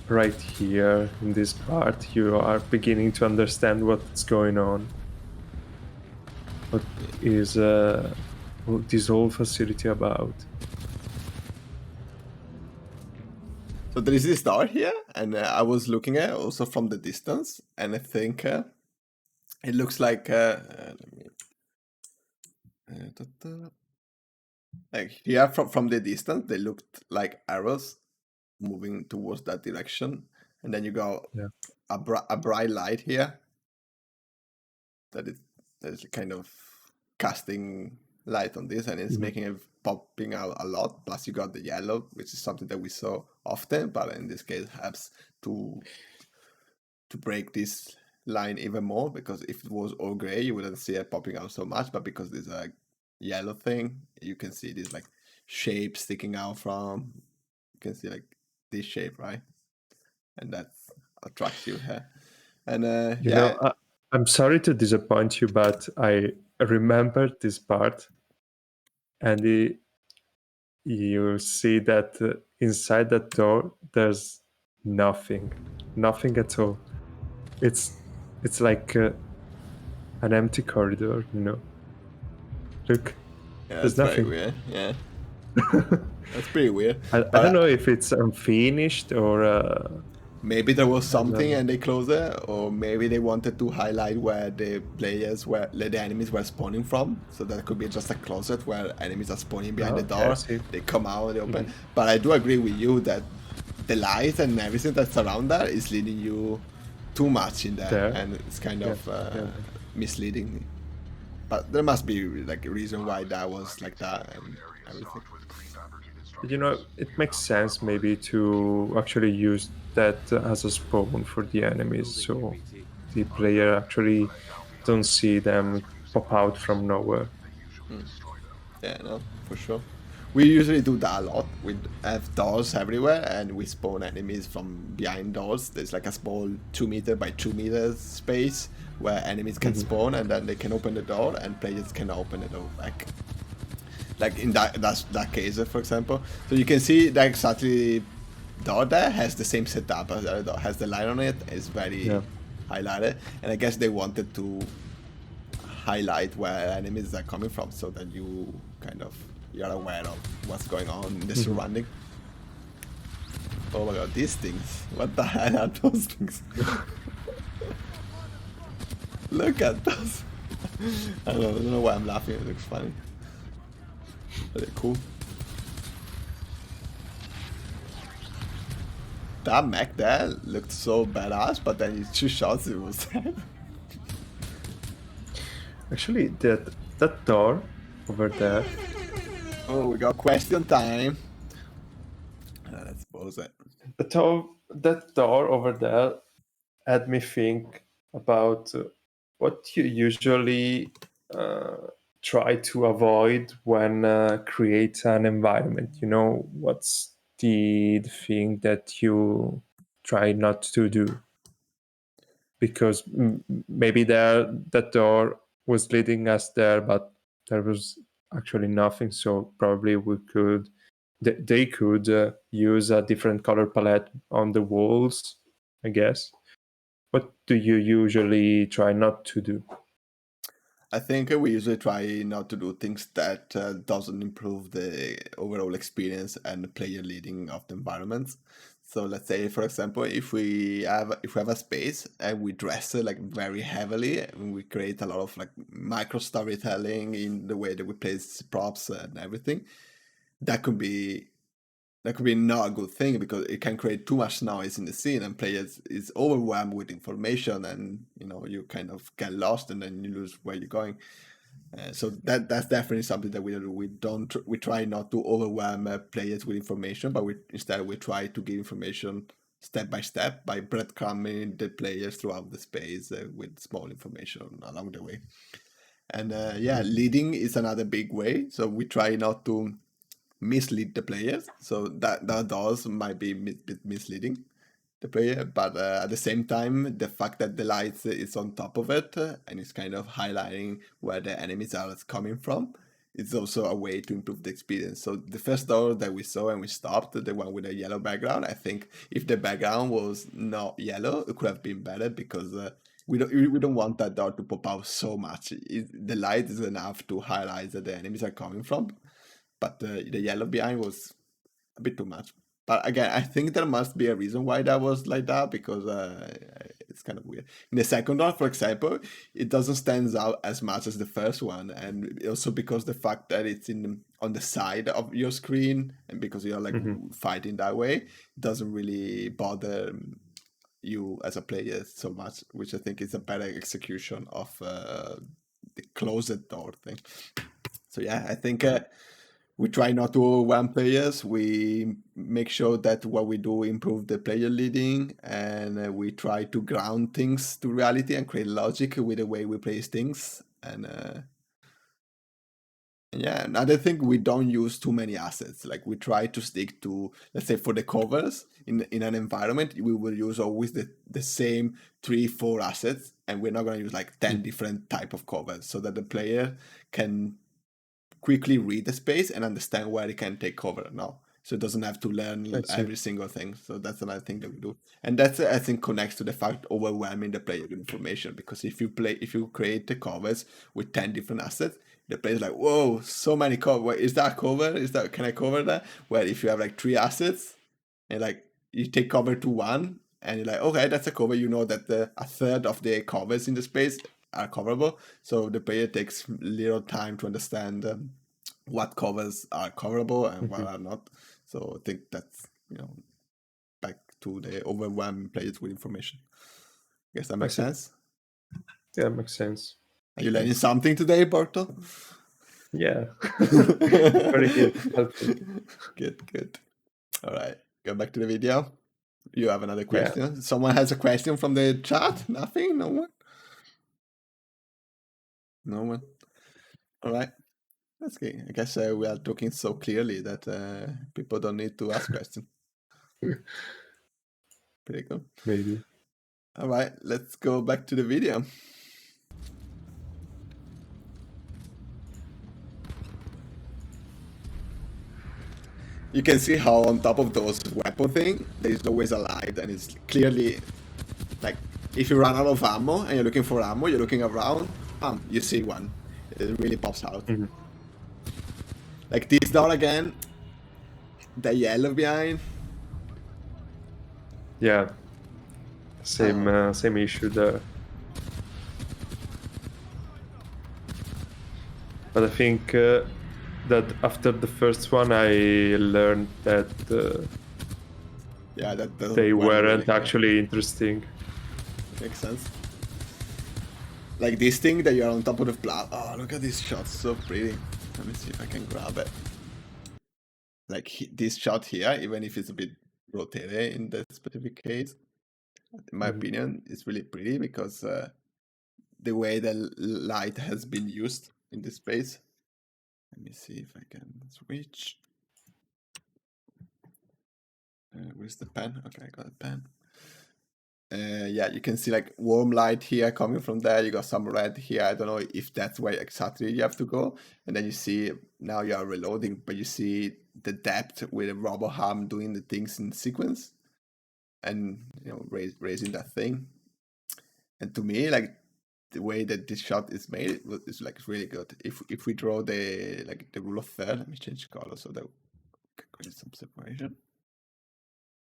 right here in this part, you are beginning to understand what's going on. What is this whole facility about? So there is this door here, and I was looking at it also from the distance, and I think it looks like like here from the distance, they looked like arrows moving towards that direction, and then you got a bright light here that is kind of casting light on this, and it's making it popping out a lot. Plus you got the yellow, which is something that we saw often, but in this case helps to break this line even more, because if it was all gray you wouldn't see it popping out so much, but because there's a yellow thing, you can see this like shape sticking out from, you can see like this shape, right? And that attracts you here. And you know, I'm sorry to disappoint you, but I remember this part, and you see that inside that door there's nothing at all. It's like an empty corridor, you know. Look, there's nothing. Very weird. Yeah. That's pretty weird. I don't know if it's unfinished or maybe there was something and they closed it, or maybe they wanted to highlight where the enemies were spawning from. So that could be just a closet where enemies are spawning behind the door. They come out, they open. But I do agree with you that the light and everything that's around that is leading you too much in there. And it's kind of misleading. But there must be like a reason why that was like that and everything. You know, it makes sense maybe to actually use that as a spawn for the enemies, so the player actually don't see them pop out from nowhere. Yeah, no, for sure. We usually do that a lot. We have doors everywhere and we spawn enemies from behind doors. There's like a small 2 meter by 2 meters space where enemies can spawn, and then they can open the door and players can open the door back. Like in that case, for example. So you can see that exactly door there has the same setup as the other door. Has the line on it. It's very highlighted, and I guess they wanted to highlight where enemies are coming from, so that you're aware of what's going on in the surrounding. Oh my god, these things! What the hell are those things? Look at those! I don't know why I'm laughing. It looks funny. Very cool. That mech there looked so badass, but then in 2 shots it was dead. Actually, that door over there. Oh, we got question time. Let's pause it. That door over there had me think about what you usually try to avoid when create an environment. You know, what's the thing that you try not to do? Because maybe that door was leading us there, but there was actually nothing. So probably they could use a different color palette on the walls, I guess. What do you usually try not to do? I think we usually try not to do things that doesn't improve the overall experience and the player leading of the environments. So let's say, for example, if we have a space and we dress it like very heavily, and we create a lot of like micro storytelling in the way that we place props and everything, that could be not a good thing, because it can create too much noise in the scene and players is overwhelmed with information, and you kind of get lost and then you lose where you're going. So that's definitely something that we do. We try not to overwhelm players with information, but instead we try to give information step by step by breadcrumbing the players throughout the space with small information along the way. And leading is another big way. So we try not to mislead the players, so that does might be a bit misleading. the player, but at the same time, the fact that the light is on top of it and it's kind of highlighting where the enemies are coming from, it's also a way to improve the experience. So the first door that we saw and we stopped, the one with a yellow background, I think if the background was not yellow, it could have been better because we don't want that door to pop out so much. The light is enough to highlight that the enemies are coming from, but the yellow behind was a bit too much. But again, I think there must be a reason why that was like that because it's kind of weird. In the second one, for example, it doesn't stand out as much as the first one, and also because the fact that it's on the side of your screen and because you're like fighting that way, it doesn't really bother you as a player so much, which I think is a better execution of the closed door thing. So yeah, I think we try not to overwhelm players. We make sure that what we do improve the player leading, and we try to ground things to reality and create logic with the way we place things. And yeah, another thing, we don't use too many assets. Like we try to stick to, let's say for the covers in an environment, we will use always the same 3-4 assets, and we're not going to use like 10 different type of covers, so that the player can quickly read the space and understand where it can take cover now. So it doesn't have to learn every single thing. So that's another thing that we do. And that's, I think, connects to the fact overwhelming the player with information. Because if you create the covers with 10 different assets, the player's like, whoa, so many covers. Is that cover? Can I cover that? Where if you have like 3 assets and like you take cover to 1 and you're like, okay, that's a cover, you know that a third of the covers in the space are coverable, so the player takes little time to understand what covers are coverable and what are not. So I think that's back to the overwhelming players with information. I guess that makes sense. Yeah, makes sense. Are you learning something today, Borto? Yeah. Very good. Helpful. Good. All right, go back to the video. You have another question? Yeah. Someone has a question from the chat? Nothing? No one? No one? All right. That's good. I guess we are talking so clearly that people don't need to ask questions. Pretty cool. Maybe. All right, let's go back to the video. You can see how on top of those weapon thing, there is always a light, and it's clearly like if you run out of ammo and you're looking for ammo, you're looking around, you see one. It really pops out. Like this door again, the yellow behind. Yeah. Same issue there. But I think that after the first one, I learned that that they weren't actually interesting. Makes sense. Like this thing that you're on top of the plat. Oh, look at this shot, so pretty. Let me see if I can grab it. Like this shot here, even if it's a bit rotated in that specific case, in my opinion, it's really pretty because the way the light has been used in this space. Let me see if I can switch. Where's the pen? Okay, I got a pen. Yeah, you can see like warm light here coming from there. You got some red here. I don't know if that's where exactly you have to go. And then you see now you are reloading, but you see the depth with a rubber arm doing the things in sequence, and raising that thing. And to me, like the way that this shot is made is like really good. If we draw the rule of third, let me change color so that we can create some separation.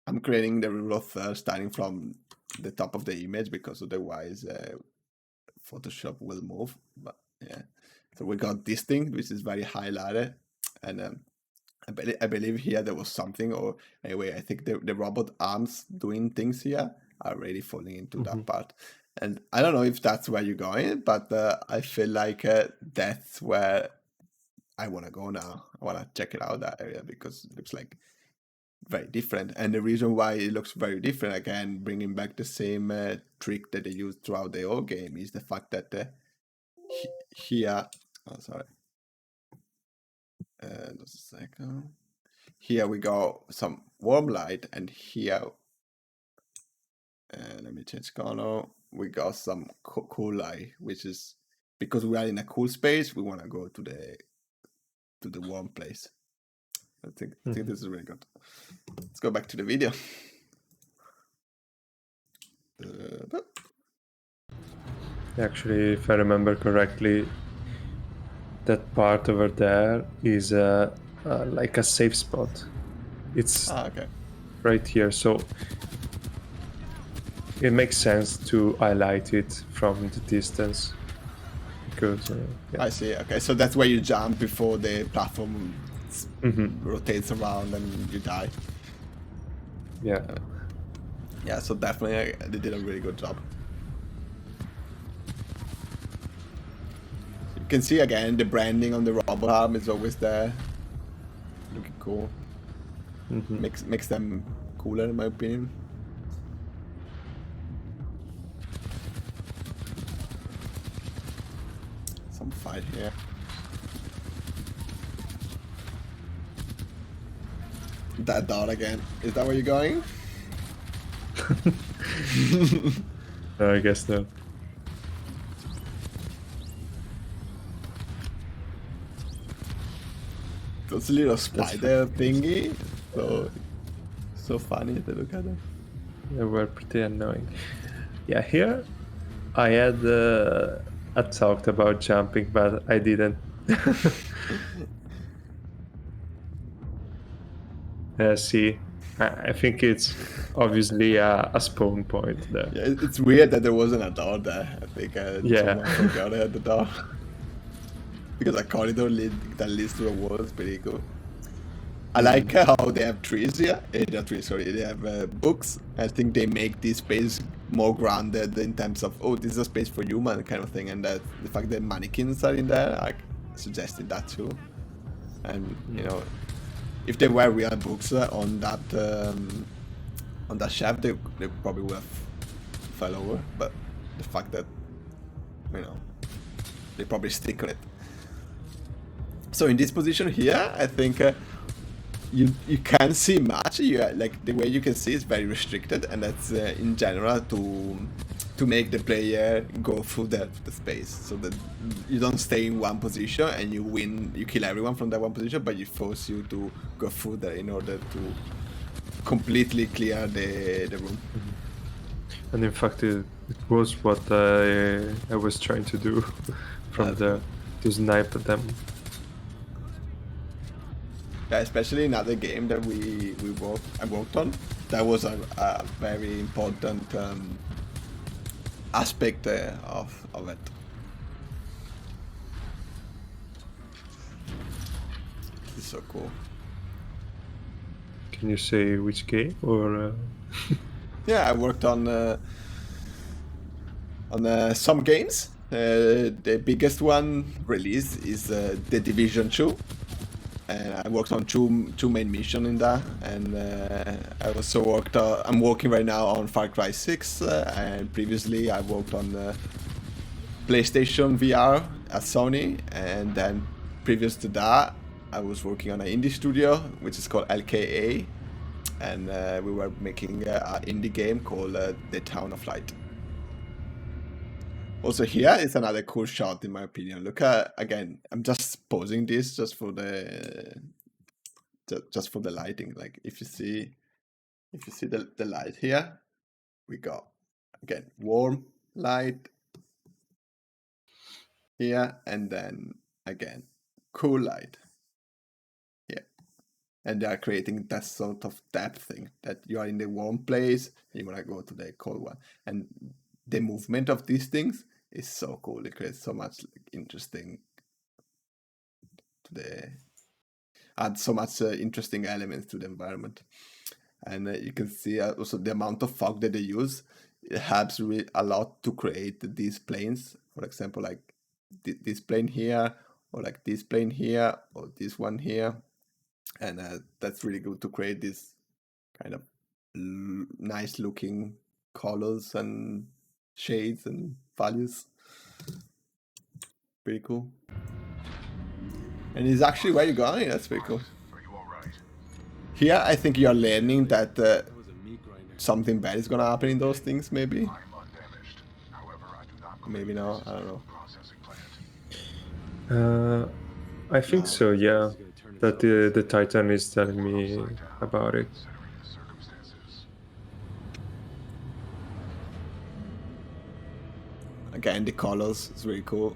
I'm creating the rule of third starting from the top of the image because otherwise Photoshop will move. But yeah, so we got this thing which is very highlighted, and I believe here there was something, or anyway, I think the robot arms doing things here are really falling into that part. And I don't know if that's where you're going, but I feel like that's where I want to go now. I want to check it out, that area, because it looks like very different. And the reason why it looks very different, again, bringing back the same trick that they used throughout the whole game, is the fact that here, oh sorry, just a second. Here we go, some warm light, and here Let me change color. We got some cool light, which is because we are in a cool space. We want to go to the warm place. I think this is really good. Let's go back to the video. Actually, if I remember correctly, that part over there is like a safe spot. It's okay. right here, so it makes sense to highlight it from the distance. Because I see. Okay, so that's where you jump before the platform rotates around and you die. Yeah. Yeah, so definitely they did a really good job. You can see again the branding on the robot arm is always there. Looking cool. Makes them cooler in my opinion. Some fight here. That dot again. Is that where you're going? No, I guess not. Those little spider thingy. So funny to look at them. They were pretty annoying. Yeah, here I had a talk about jumping, but I didn't. See, I think it's obviously a spawn point there. Yeah, it's weird that there wasn't a door there. I think someone forgot at the door. Because a corridor that leads to a wall is pretty cool. I like how they have trees here. Not trees, sorry. They have books. I think they make this space more grounded in terms of, oh, this is a space for human kind of thing. And that the fact that mannequins are in there, I suggested that too. And, you know, if there were real books on that shelf, they probably would have fell over. But the fact that, you know, they probably stick on it. So in this position here, I think you can't see much. Like the way you can see is very restricted, and that's in general to make the player go through the space, so that you don't stay in one position and you kill everyone from that one position, but you force you to go through there in order to completely clear the room. And in fact, it was what I was trying to do from there, to snipe them. Yeah, especially in other game that I worked on, that was a very important aspect of it. It's so cool. Can you say which game or? Yeah, I worked on some games. The biggest one released is The Division 2. And I worked on two main missions in that, and I also I'm working right now on Far Cry 6, and previously I worked on PlayStation VR at Sony, and then previous to that I was working on an indie studio which is called LKA, and we were making an indie game called The Town of Light. Also here is another cool shot in my opinion. Look at, again, I'm just pausing this just for the lighting. Like if you see the light here, we got again warm light here, and then again cool light here. And they are creating that sort of depth thing, that you are in the warm place and you want to go to the cold one. And the movement of these things is so cool. It creates so much interesting add so much interesting elements to the environment. And you can see also the amount of fog that they use. It helps really a lot to create these planes. For example, like this plane here, or like this plane here, or this one here. And that's really good to create this kind of nice looking colors and shades and values. Pretty cool. And it's actually where you're going. That's pretty cool. Are you all right? Here, I think you're learning that something bad is gonna happen in those things, maybe. I'm undamaged. However, I do not believe Maybe no, this is I don't a know. processing plant. I think so, yeah. It's gonna turn That itself the Titan is telling me Upside down, about it. considering the circumstances. Again, the colors is really cool.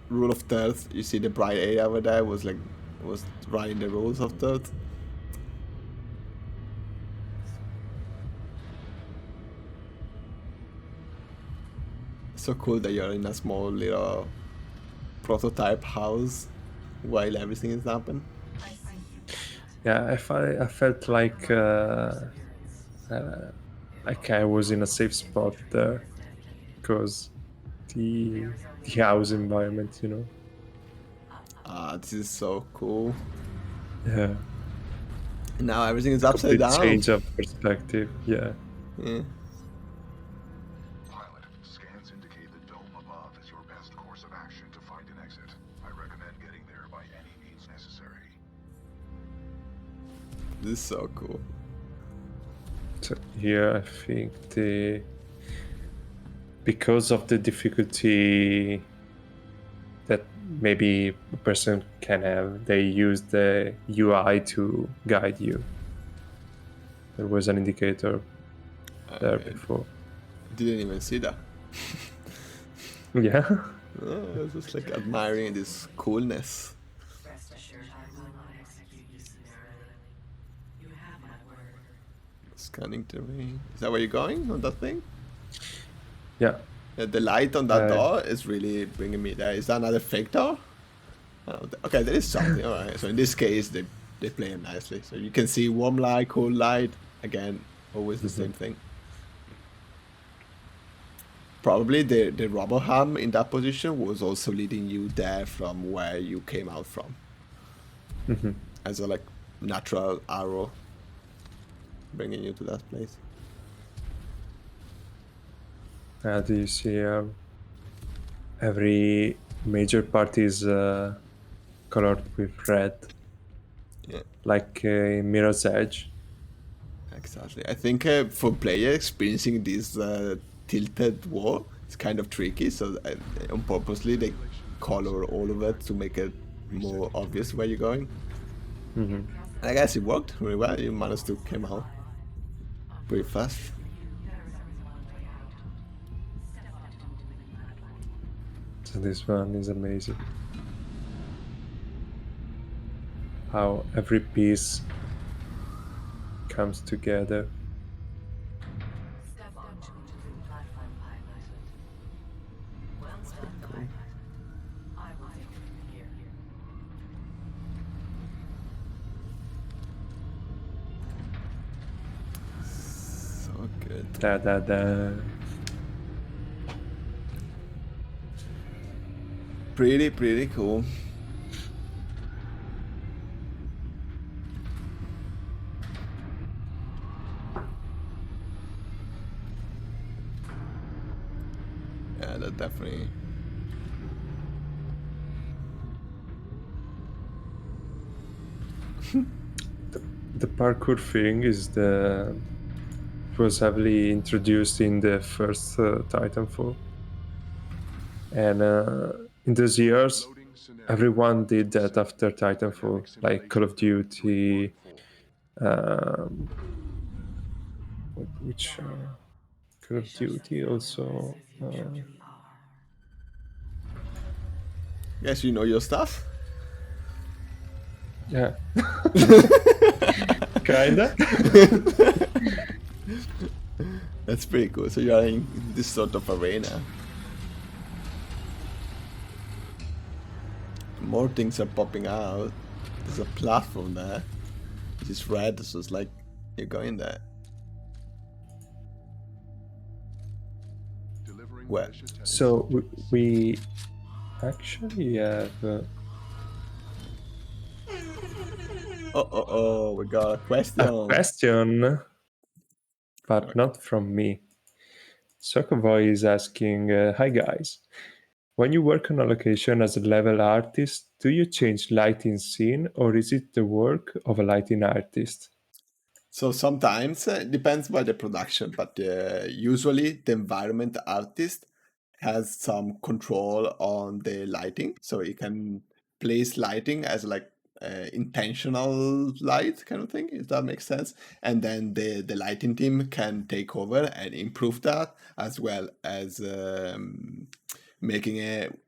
Rule of thirds, you see the bright area over there was right in the rules of thirds. So cool that you're in a small little prototype house while everything is happening. Yeah, I felt like I was in a safe spot there because the house environment, you know. This is so cool. Yeah, Now everything is upside complete down. change of perspective. Yeah. Yeah. Pilot, scans indicate the dome above is your best course of action to find an exit. I recommend getting there by any means necessary. This is so cool. So here I think because of the difficulty that maybe a person can have, they use the UI to guide you. There was an indicator there before. Didn't even see that. Yeah. I was just like admiring this coolness. Rest assured, I will not execute you summarily. You have my word. Scanning terrain. Is that where you're going on that thing? Yeah. The light on that Uh, door is really bringing me there. Is that another fake door? Oh, okay, there is something. All right. So in this case, they play it nicely. So you can see warm light, cool light. Again, always the same thing. Probably the rubber ham in that position was also leading you there from where you came out from. As a like natural arrow bringing you to that place. Do you see every major part is colored with red, Yeah, like in Mirror's Edge. exactly. I think for player experiencing this tilted wall, it's kind of tricky. So on purposely they color all of it to make it more obvious where you're going. And I guess it worked really well. You managed to come out pretty fast. So this one is amazing. How every piece comes together. Step on to the platform, pilot. Well done, pilot. I will take it from here. So good. Da da da. Pretty cool. Yeah, that definitely. The parkour thing is it was heavily introduced in the first Titanfall, and in those years, everyone did that after Titanfall, like Call of Duty. Which Call of Duty also. Guess you know your stuff. Yeah. Kinda. That's pretty cool. So you're in this sort of arena. More things are popping out. There's a platform there. It's red, so it's like you're going there. Delivering Where? So we actually have. Oh, we got a question. A question, but not from me. Sokovoy is asking, hi guys. When you work on a location as a level artist, do you change lighting scene or is it the work of a lighting artist? So sometimes it depends by the production, but usually the environment artist has some control on the lighting, so you can place lighting as like intentional light kind of thing, if that makes sense. And then the lighting team can take over and improve that, as well as making it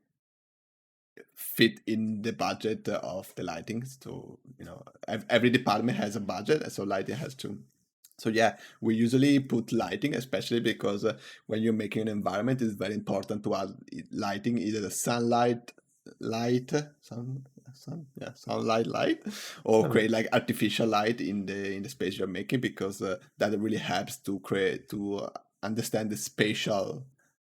fit in the budget of the lighting. So every department has a budget, so lighting has to. So yeah, we usually put lighting, especially because when you're making an environment, it's very important to add lighting, either the sunlight light, or create like artificial light in the space you're making, because that really helps to understand the spatial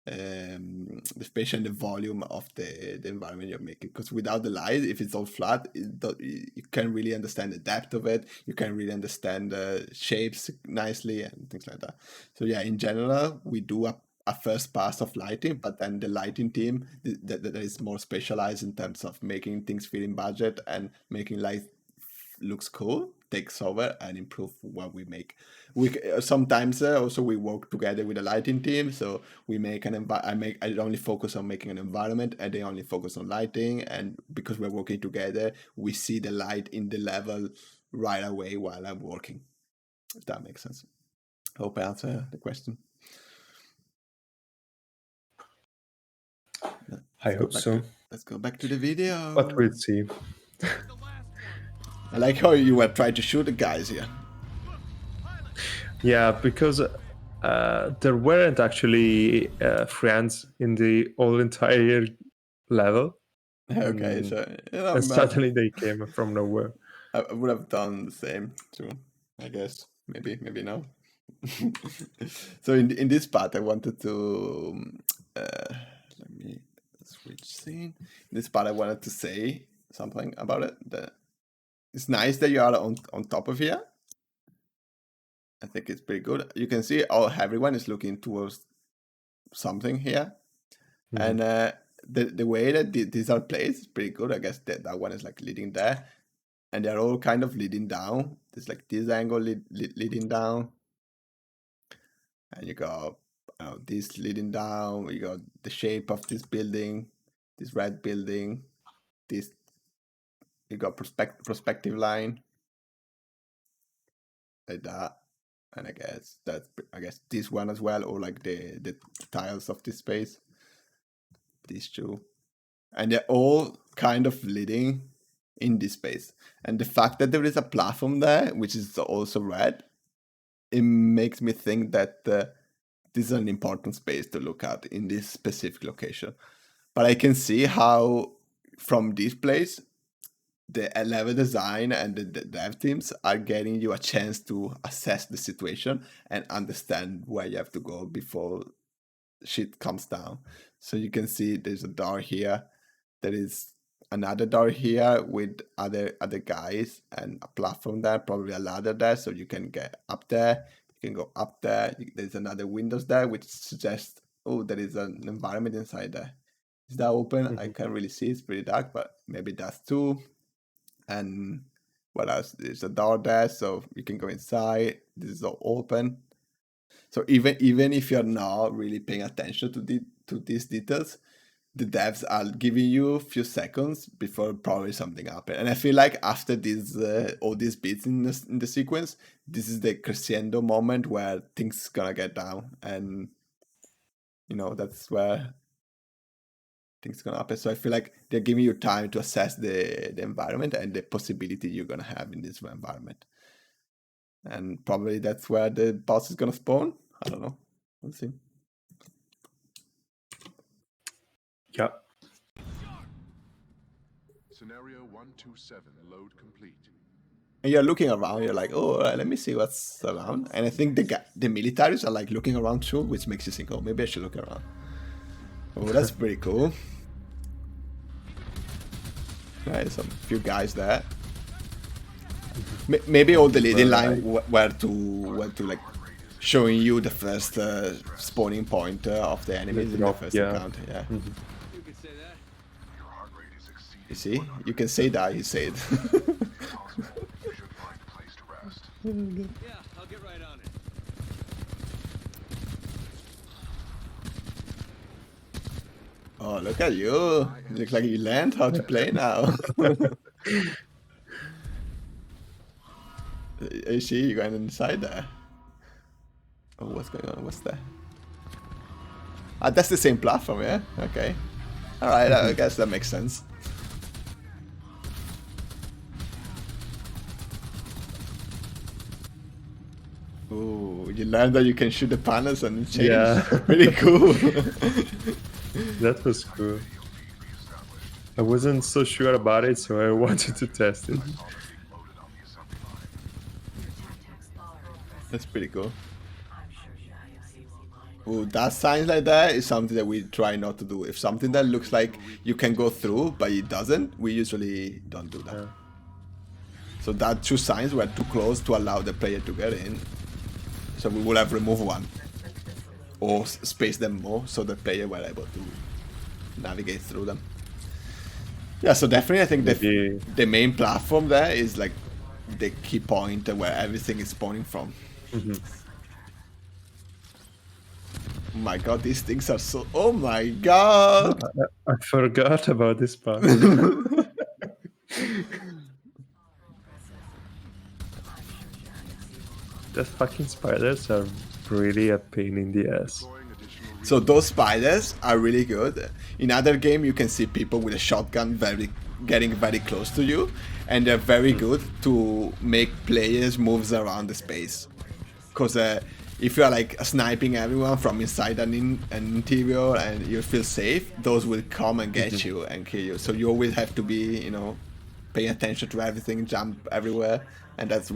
and the volume of the environment you're making. Because without the light, if it's all flat, you can't really understand the depth of it, you can't really understand the shapes nicely and things like that. So yeah, in general, we do a first pass of lighting, but then the lighting team that is more specialized in terms of making things fit in budget and making light looks cool takes over and improve what we make. We sometimes also we work together with the lighting team, so we make I only focus on making an environment and they only focus on lighting, and because we're working together, we see the light in the level right away while I'm working, if that makes sense. Hope I answer the question. I hope so. Let's go back to the video. But we'll see. I like how you were trying to shoot the guys here. Yeah, because there weren't actually friends in the whole entire level. Okay, so and suddenly they came from nowhere. I would have done the same too, I guess. Maybe no. So in this part, I wanted to let me switch scene. In this part, I wanted to say something about it. It's nice that you are on top of here. I think it's pretty good. You can see everyone is looking towards something here. Mm-hmm. And the way that these are placed is pretty good. I guess that one is like leading there. And they're all kind of leading down. There's like this angle leading down. And you got this leading down. You got the shape of this building, this red building. This, you got perspective line. Like that. And I guess this one as well, or like the tiles of this space. These two. And they're all kind of leading in this space. And the fact that there is a platform there, which is also red, it makes me think that this is an important space to look at in this specific location. But I can see how from this place, the level design and the dev teams are getting you a chance to assess the situation and understand where you have to go before shit comes down. So you can see there's a door here. There is another door here with other guys and a platform there, probably a ladder there, so you can get up there. You can go up there. There's another windows there, which suggests, oh, there is an environment inside there. Is that open? Mm-hmm. I can't really see. It's pretty dark, but maybe that's too. And what else? There's a door there, so you can go inside. This is all open. So even if you're not really paying attention to these details, the devs are giving you a few seconds before probably something happens. And I feel like after this all these bits in the sequence, this is the crescendo moment where things gonna get down, and that's where things gonna happen. So I feel like they're giving you time to assess the environment and the possibility you're gonna have in this environment. And probably that's where the boss is gonna spawn. I don't know. We'll see. Yeah. Scenario 127 load complete. And you're looking around. You're like, oh, let me see what's around. And I think the militaries are like looking around too, which makes you think, oh, maybe I should look around. Oh, that's pretty cool. Right, some few guys there. Maybe all the leading line were to like showing you the first spawning point of the enemies in the first encounter. Yeah. You could say that. Your heart rate is exceeding. You see, you can say that. You say it. You should find a place to rest. Yeah. Oh, look at you. You look like you learned how to play now. You see, you're going inside there. Oh, what's going on? What's that? Ah, that's the same platform, yeah? Okay. Alright, I guess that makes sense. Ooh, you learned that you can shoot the panels and change. Yeah. Pretty cool. That was cool. I wasn't so sure about it, so I wanted to test it. That's pretty cool. I'm sure Gianluca won't mind. Ooh, that signs like that is something that we try not to do. If something that looks like you can go through, but it doesn't, we usually don't do that. Yeah. So that two signs were too close to allow the player to get in. So we will have removed one. Or space them more so the player were able to navigate through them. Yeah, so definitely I think Maybe- the main platform there is like the key point where everything is spawning from. Oh my god, these things are so... Oh my god! I forgot about this part. The fucking spiders are really a pain in the ass. So those spiders are really good. In other game you can see people with a shotgun getting very close to you, and they're very good to make players moves around the space. Because if you're like sniping everyone from inside an interior and you feel safe, those will come and get you and kill you. So you always have to be, you know, pay attention to everything, jump everywhere, and that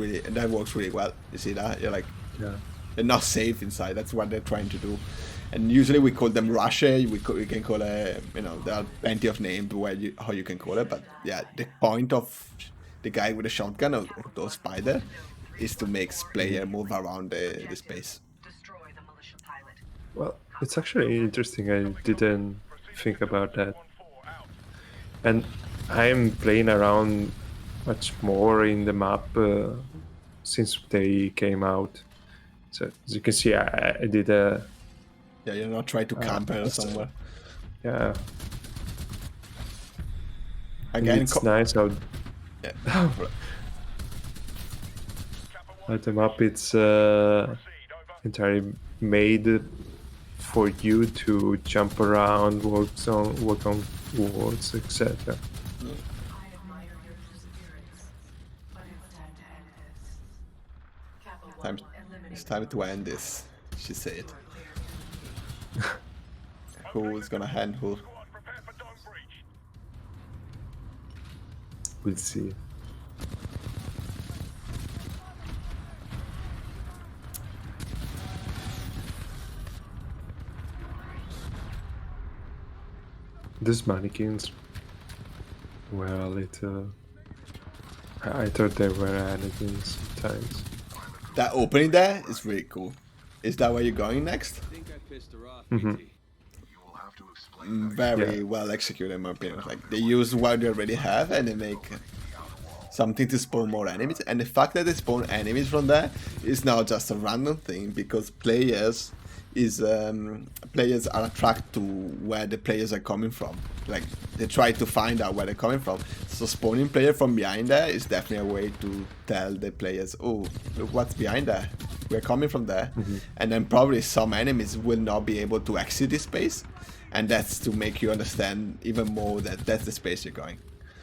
works really well. You see that? You're like, Yeah. they're not safe inside. That's what they're trying to do. And usually we call them rusher. We can call it, you know, there are plenty of names how you can call it. But yeah, the point of the guy with a shotgun or those spider is to make player move around the space. Destroy the militia pilot. Well, it's actually interesting. I didn't think about that. And I'm playing around much more in the map since they came out. So as you can see, I did a Yeah, you're not trying to camp here somewhere. yeah. And Again, it's nice how yeah. at the map it's entirely made for you to jump around, walk on walls, etc. I admire your perseverance, but it's time to end this. Kappa 1 Time, will eliminate it's time to end this, she said. Who's gonna hand who? We'll see. These mannequins were a little... I thought they were enemies sometimes. That opening there is really cool. Is that where you're going next? I think I pissed her off, Mhm. BT. You will have to explain that. Very Yeah. well executed in my opinion. Like they use what they already have and they make something to spawn more enemies. And the fact that they spawn enemies from there is not just a random thing, because players are attracted to where the players are coming from. Like they try to find out where they're coming from. So spawning player from behind there is definitely a way to tell the players, oh, look what's behind there. We're coming from there. And then probably some enemies will not be able to exit this space. And that's to make you understand even more that that's the space you're going.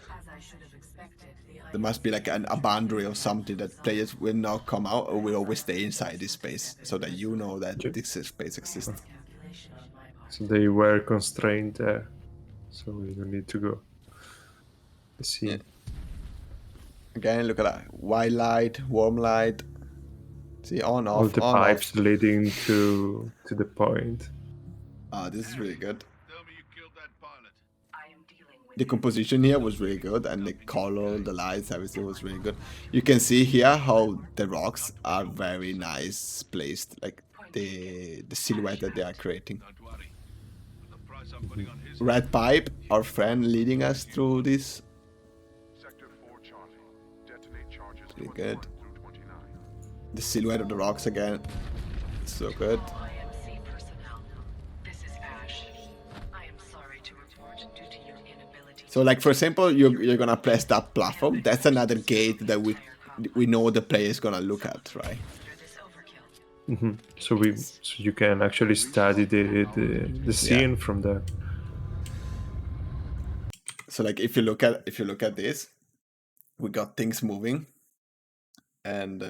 as I should have expected. There must be like a boundary or something that players will not come out or will always stay inside this space, so that you know that this space exists. Calculation on my part. So they were constrained there. So we don't need to go. Let's see. Yeah. Again, look at that. White light, warm light. See, on, off, All the on, pipes off. leading to the point. Ah, this is really good. Tell me you killed that pilot. I am dealing with The composition here was really good, and the color, the lights, everything was really good. You can see here how the rocks are very nice placed, like the silhouette that they are creating. Don't worry. The price I'm putting on his Red pipe, our friend leading us through this. Sector 4 Charlie. Detonate charges Pretty 21 good. through 29. The silhouette of the rocks again. So good. IMC personnel. This is Ash. I am sorry to report So, like for example, you're gonna press that platform. That's another gate that we know the player is gonna look at, right? So you can actually study the scene from there. So, like if you look at this, we got things moving, and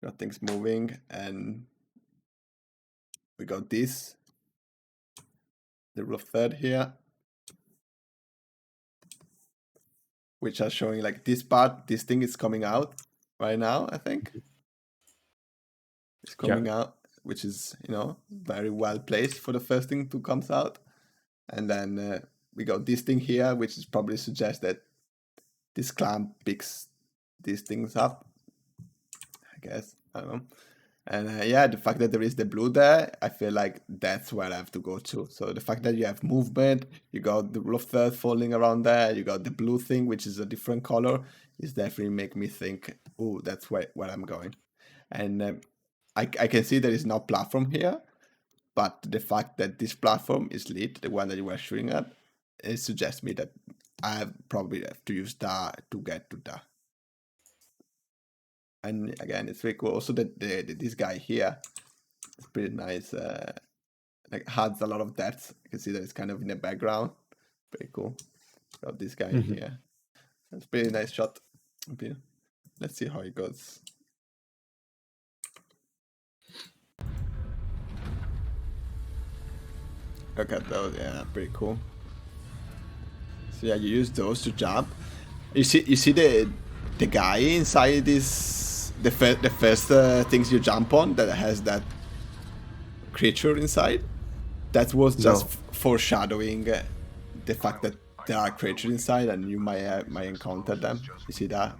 got things moving, and we got this, the rule of third here, which are showing like this part, this thing is coming out right now, I think. It's coming out, which is, very well placed for the first thing to comes out. And then we got this thing here, which is probably suggests that this clamp picks these things up, I guess. I don't know. And the fact that there is the blue there, I feel like that's where I have to go to. So the fact that you have movement, you got the rule of third falling around there, you got the blue thing, which is a different color, is definitely make me think, oh, that's where I'm going. And I can see there is no platform here, but the fact that this platform is lit, the one that you were shooting at, it suggests me that I probably have to use that to get to that. And again, it's very cool. Also, this guy here is pretty nice. Like adds a lot of depth. You can see that it's kind of in the background. Pretty cool. Got this guy here. It's a pretty nice shot. Okay. Let's see how it goes. Look at those. Yeah, pretty cool. So yeah, you use those to jump. You see the guy inside this. The first things you jump on that has that creature inside. That was just foreshadowing the fact that there are creatures inside and you might encounter them. You see that?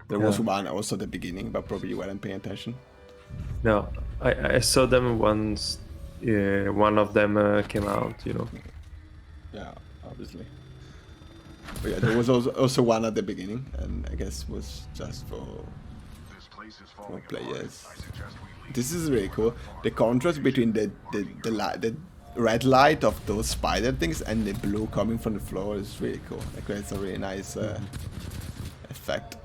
There was one also at the beginning, but probably you weren't paying attention. No, I saw them once. One of them came out. Yeah, obviously. But yeah, there was also one at the beginning, and I guess was just for players. This is really cool. The contrast between the red light of those spider things and the blue coming from the floor is really cool. Like it's a really nice effect.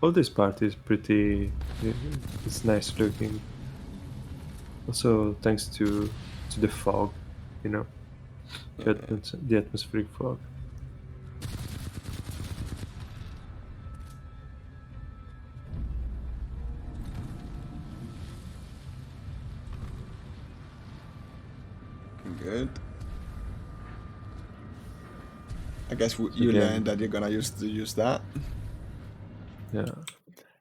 All this part is pretty. It's nice looking. Also, thanks to the fog, the atmospheric fog. Good. I guess you learned that you're gonna use that. Yeah.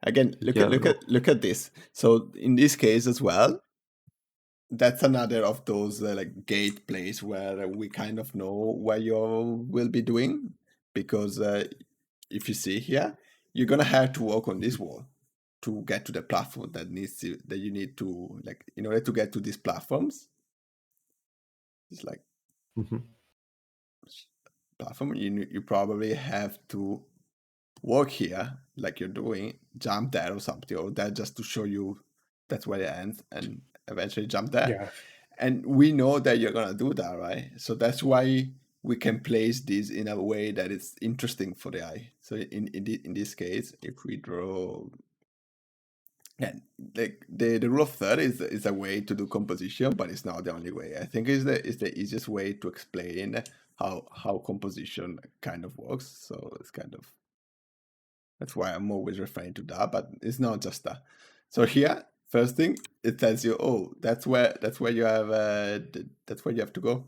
Again, look at this. So in this case as well, that's another of those like gate plays where we kind of know what you will be doing, because if you see here, you're gonna have to walk on this wall to get to the platform that you need to, like, in order to get to these platforms. It's like platform. You probably have to walk here like you're doing, jump there or something, or that just to show you that's where it ends, and eventually jump there. Yeah. And we know that you're gonna do that, right? So that's why we can place this in a way that is interesting for the eye. So in this case, if we draw, the rule of third is a way to do composition, but it's not the only way. I think it's the easiest way to explain how composition kind of works. So it's kind of, that's why I'm always referring to that, but it's not just that. So here, first thing, it tells you, oh, that's where you have that's where you have to go,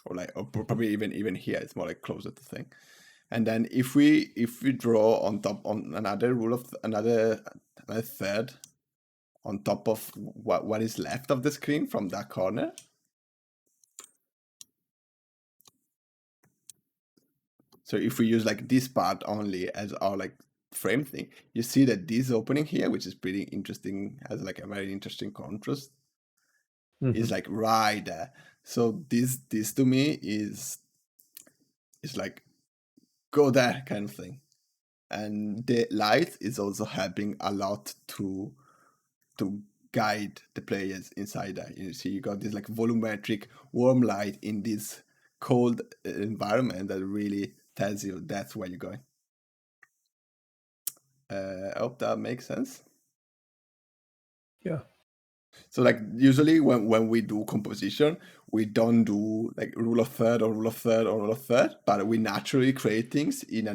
or probably even here, it's more like closer to thing. And then if we draw on top on another rule of another third on top of what is left of the screen from that corner. So if we use like this part only as our like frame thing, you see that this opening here, which is pretty interesting, has like a very interesting contrast, is like right there. So this to me is like go there kind of thing. and the light is also helping a lot to guide the players inside that. You see, you got this like volumetric warm light in this cold environment that really tells you that's where you're going. I hope that makes sense. Yeah. So like usually when we do composition, we don't do like rule of third or rule of third or rule of third, but we naturally create things in a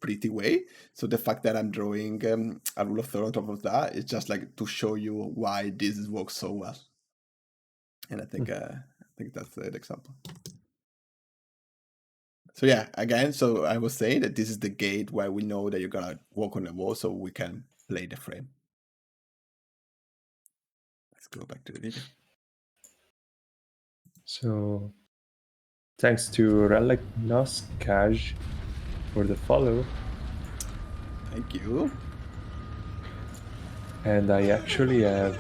pretty way. So the fact that I'm drawing a rule of third on top of that is just like to show you why this works so well. And I think that's the example. So yeah, again, so I was saying that this is the gate where we know that you're gonna walk on the wall, so we can play the frame. Let's go back to the video. So thanks to Relic Noskaj for the follow. Thank you. And I actually have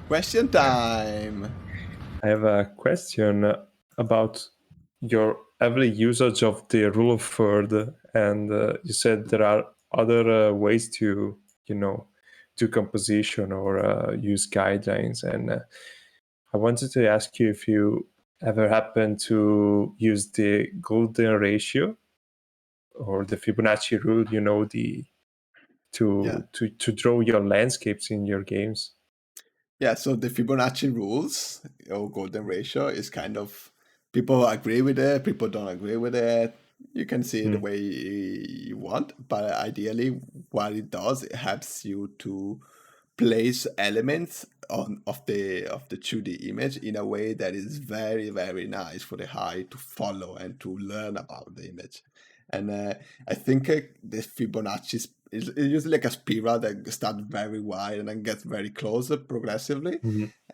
Question time. I have a question about your heavy usage of the rule of third, and you said there are other ways to, do composition or use guidelines. And I wanted to ask you if you ever happen to use the golden ratio or the Fibonacci rule, to draw your landscapes in your games. Yeah, so the Fibonacci rules or golden ratio is kind of, people agree with it, people don't agree with it. You can see it the way you want, but ideally what it does, it helps you to place elements of the 2D image in a way that is very, very nice for the eye to follow and to learn about the image. And I think the Fibonacci is usually like a spiral that starts very wide and then gets very close progressively.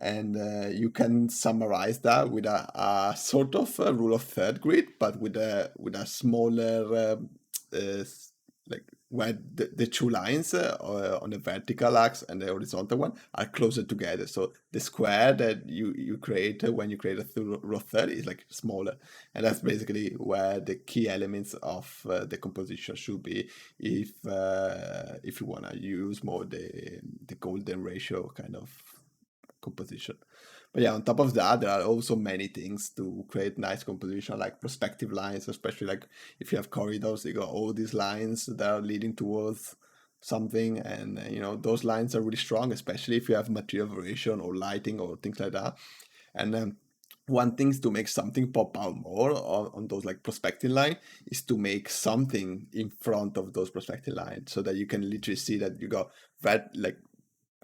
And you can summarize that with a sort of a rule of third grid, but with a smaller like where the two lines on the vertical axis and the horizontal one are closer together. So the square that you create when you create a rule of third is like smaller, and that's basically where the key elements of the composition should be if you want to use more the golden ratio kind of composition. But yeah, on top of that, there are also many things to create nice composition, like perspective lines, especially like if you have corridors, you got all these lines that are leading towards something, and those lines are really strong, especially if you have material variation or lighting or things like that. And one thing to make something pop out more on those like perspective line is to make something in front of those perspective lines, so that you can literally see that you got that like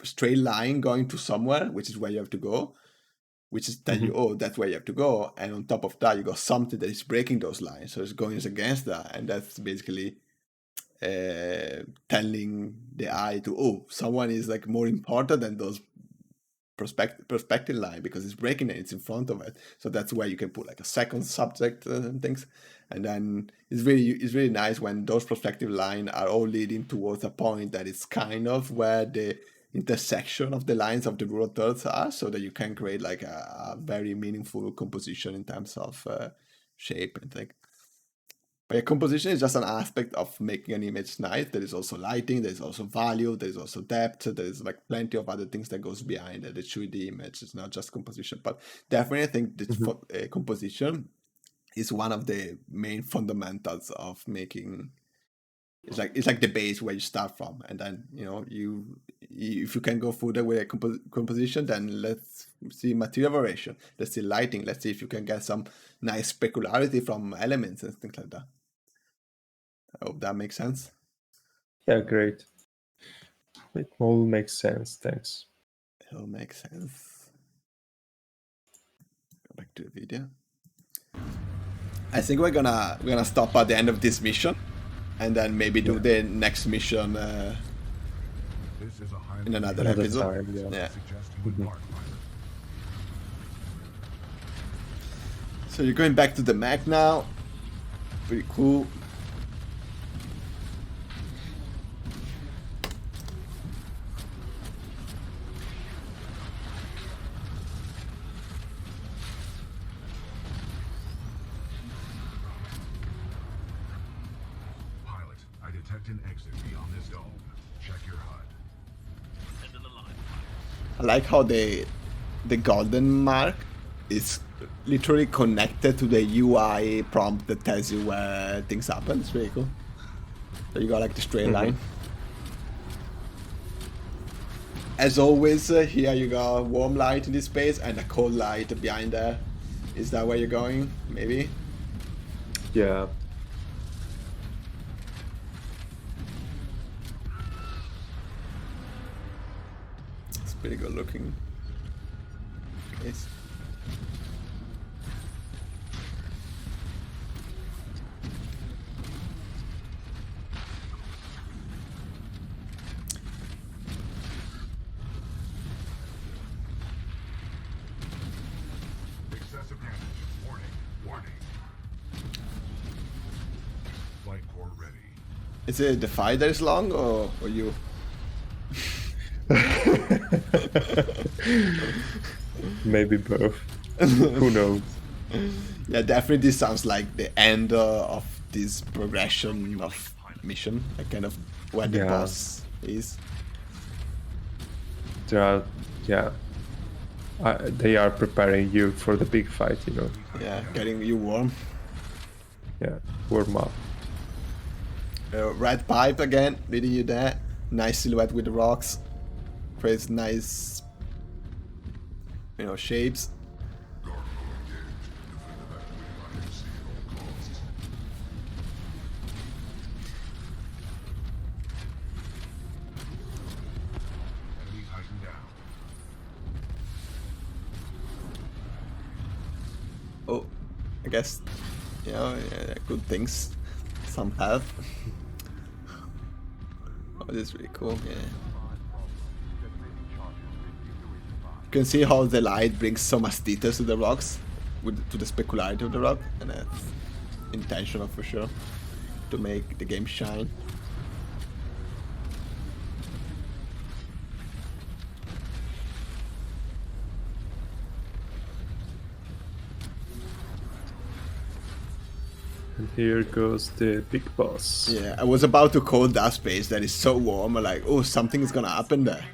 straight line going to somewhere, which is where you have to go, which is tell you, oh, that's where you have to go. And on top of that, you got something that is breaking those lines. So it's going against that. And that's basically telling the eye to, oh, someone is like more important than those perspective line because it's breaking it, it's in front of it. So that's where you can put like a second subject and things. And then it's really nice when those perspective line are all leading towards a point that is kind of where the intersection of the lines of the rule of thirds are, so that you can create like a very meaningful composition in terms of shape and thing. But yeah, composition is just an aspect of making an image nice. There is also lighting, there is also value, there is also depth, there is like plenty of other things that goes behind the 2D image. It's not just composition, but definitely I think that composition is one of the main fundamentals of making. It's like the base where you start from, and then if you can go further with a composition, then let's see material variation, let's see lighting, let's see if you can get some nice specularity from elements and things like that. I hope that makes sense. Yeah, great. It all makes sense. Thanks. It all makes sense. Go back to the video. I think we're gonna stop at the end of this mission, and then maybe do the next mission in another episode. Time, yeah. So you're going back to the Mac now. Pretty cool. Select an exit beyond this dome. Check your HUD. I like how the golden mark is literally connected to the UI prompt that tells you where things happen. It's really cool. So you got like the straight line. As always, here you got warm light in this space and a cold light behind there. Is that where you're going? Maybe? Yeah. It's pretty good looking. Yes. Excessive damage. Warning. Warning. Flight core ready. Is it the fight that is long or you? Maybe both. Who knows? Yeah, definitely this sounds like the end of this progression of mission, like kind of where the Yeah. boss is. There are, yeah. They are preparing you for the big fight, you know. Yeah, getting you warm. Yeah, warm up. Red pipe again, leading you there. Nice silhouette with the rocks. Creates nice, you know, shapes. Enemy Titan down. Oh, I guess, you know, yeah, good things. Some health. Oh, this is really cool, yeah. You can see how the light brings so much details to the rocks, to the specularity of the rock, and that's intentional for sure, to make the game shine. And here goes the big boss. Yeah, I was about to call that space that is so warm, I'm like, oh, something is gonna happen there.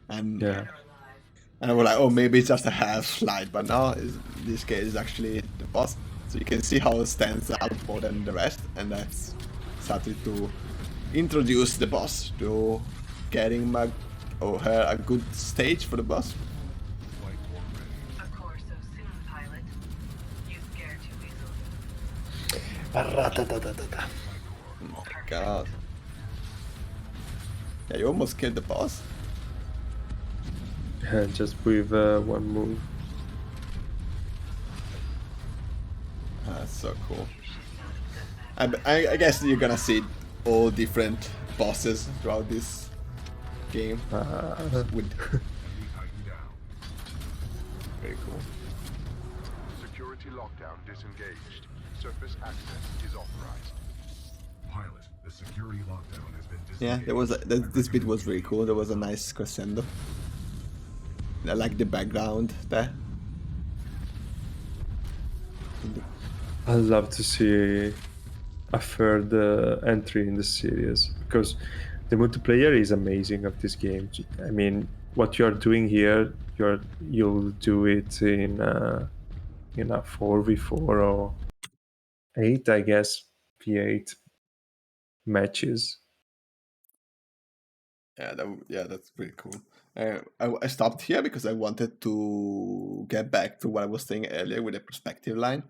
And Yeah. I was like, oh, maybe it's just a half slide, but no, in this case, it's actually the boss. So you can see how it stands out more than the rest, and that's started to introduce the boss to getting her a good stage for the boss. Flight core ready. Of course, so soon, pilot. You scared too easily. Oh my god. Yeah, you almost killed the boss. Just with one move. That's so cool. I guess you're gonna see all different bosses throughout this game. With Enemy Titan down. very cool. Security lockdown disengaged. Surface access is authorized. Pilot, the security lockdown has been disengaged. Yeah, there was this bit was really cool. There was a nice crescendo. I like the background there. I'd love to see a third entry in the series because the multiplayer is amazing of this game. I mean, what you're doing here, you'll do it in a 4v4 or 8, I guess, P8 matches. Yeah, that's pretty cool. I stopped here because I wanted to get back to what I was saying earlier with the perspective line.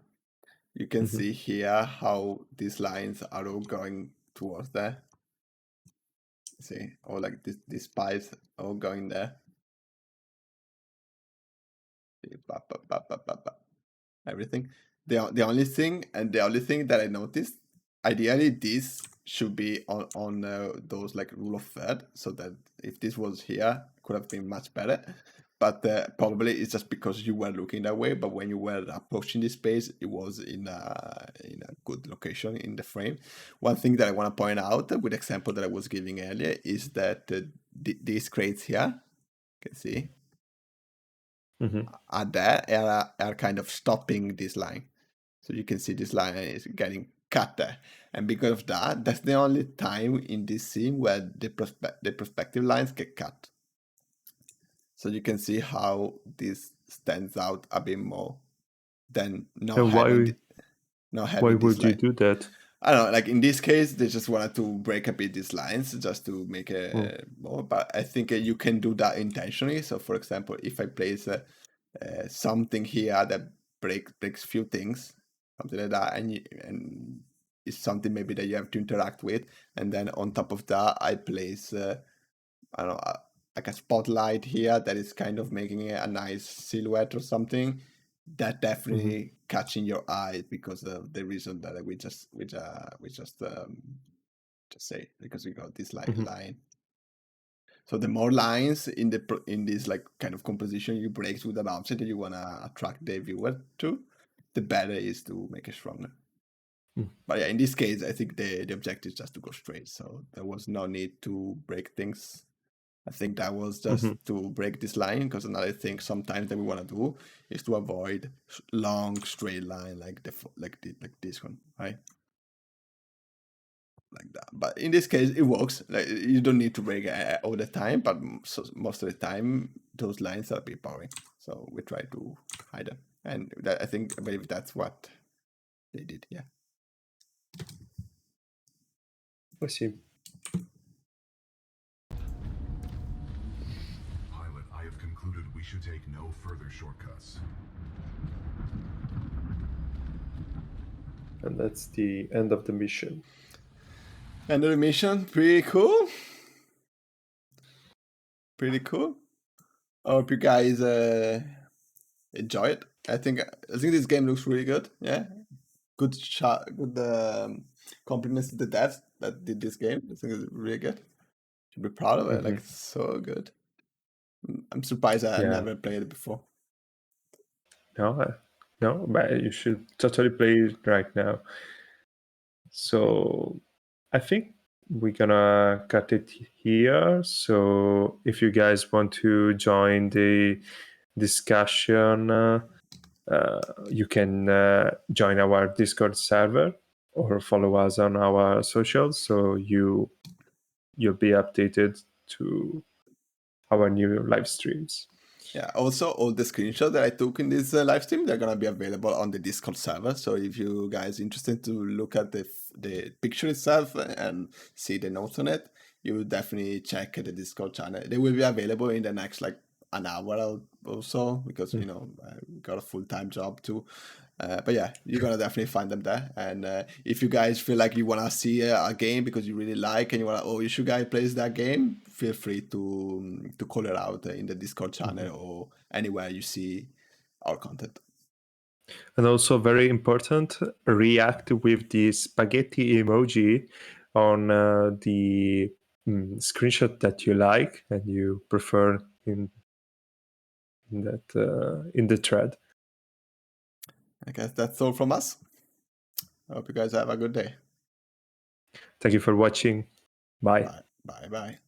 You can see here how these lines are all going towards there. See, or like these pipes all going there. See, everything. The only thing that I noticed, ideally this should be on those like rule of third, so that if this was here, it could have been much better. But probably it's just because you were looking that way. But when you were approaching this space, it was in a good location in the frame. One thing that I want to point out with the example that I was giving earlier is that these crates here, you can see, are there are kind of stopping this line. So you can see this line is getting cut there. And because of that, that's the only time in this scene where the perspective lines get cut. So you can see how this stands out a bit more than not And having why this would you line. do that? I don't know, like in this case, they just wanted to break a bit these lines just to make it more. But I think you can do that intentionally. So, for example, if I place something here that breaks few things, something like that, and it's something maybe that you have to interact with, and then on top of that, I place I don't know, like a spotlight here that is kind of making it a nice silhouette or something. That definitely catching your eye because of the reason that we just say, because we got this line. So the more lines in this like kind of composition you break with an object that you wanna attract the viewer to, the better it is to make it stronger. But yeah, in this case, I think the objective is just to go straight. So there was no need to break things. I think that was just to break this line, because another thing sometimes that we want to do is to avoid long straight line like this one, right? Like that. But in this case, it works. Like, you don't need to break it all the time, but most of the time those lines are a bit boring. So we try to hide them, and I believe that's what they did. Yeah. I see. Pilot, I have concluded we should take no further shortcuts. And that's the end of the mission. End of the mission, pretty cool. Pretty cool. I hope you guys enjoy it. I think this game looks really good. Yeah, good shot. Good compliments to the devs that did this game. I think it's really good. Should be proud of it. Like, so good. I'm surprised I never played it before. No, but you should totally play it right now. So I think we're gonna cut it here. So if you guys want to join the discussion, you can join our Discord server or follow us on our socials, so you'll be updated to our new live streams. Yeah, also all the screenshots that I took in this live stream, they're gonna be available on the Discord server. So if you guys are interested to look at the picture itself and see the notes on it, you will definitely check the Discord channel. They will be available in the next like an hour or so, because you know I got a full-time job too. But yeah, you're gonna definitely find them there. And if you guys feel like you wanna see a game because you really like and you wanna, you should guys play that game, feel free to call it out in the Discord channel or anywhere you see our content. And also very important, react with the spaghetti emoji on the screenshot that you like and you prefer in the thread. I guess that's all from us. I hope you guys have a good day. Thank you for watching. Bye. Bye.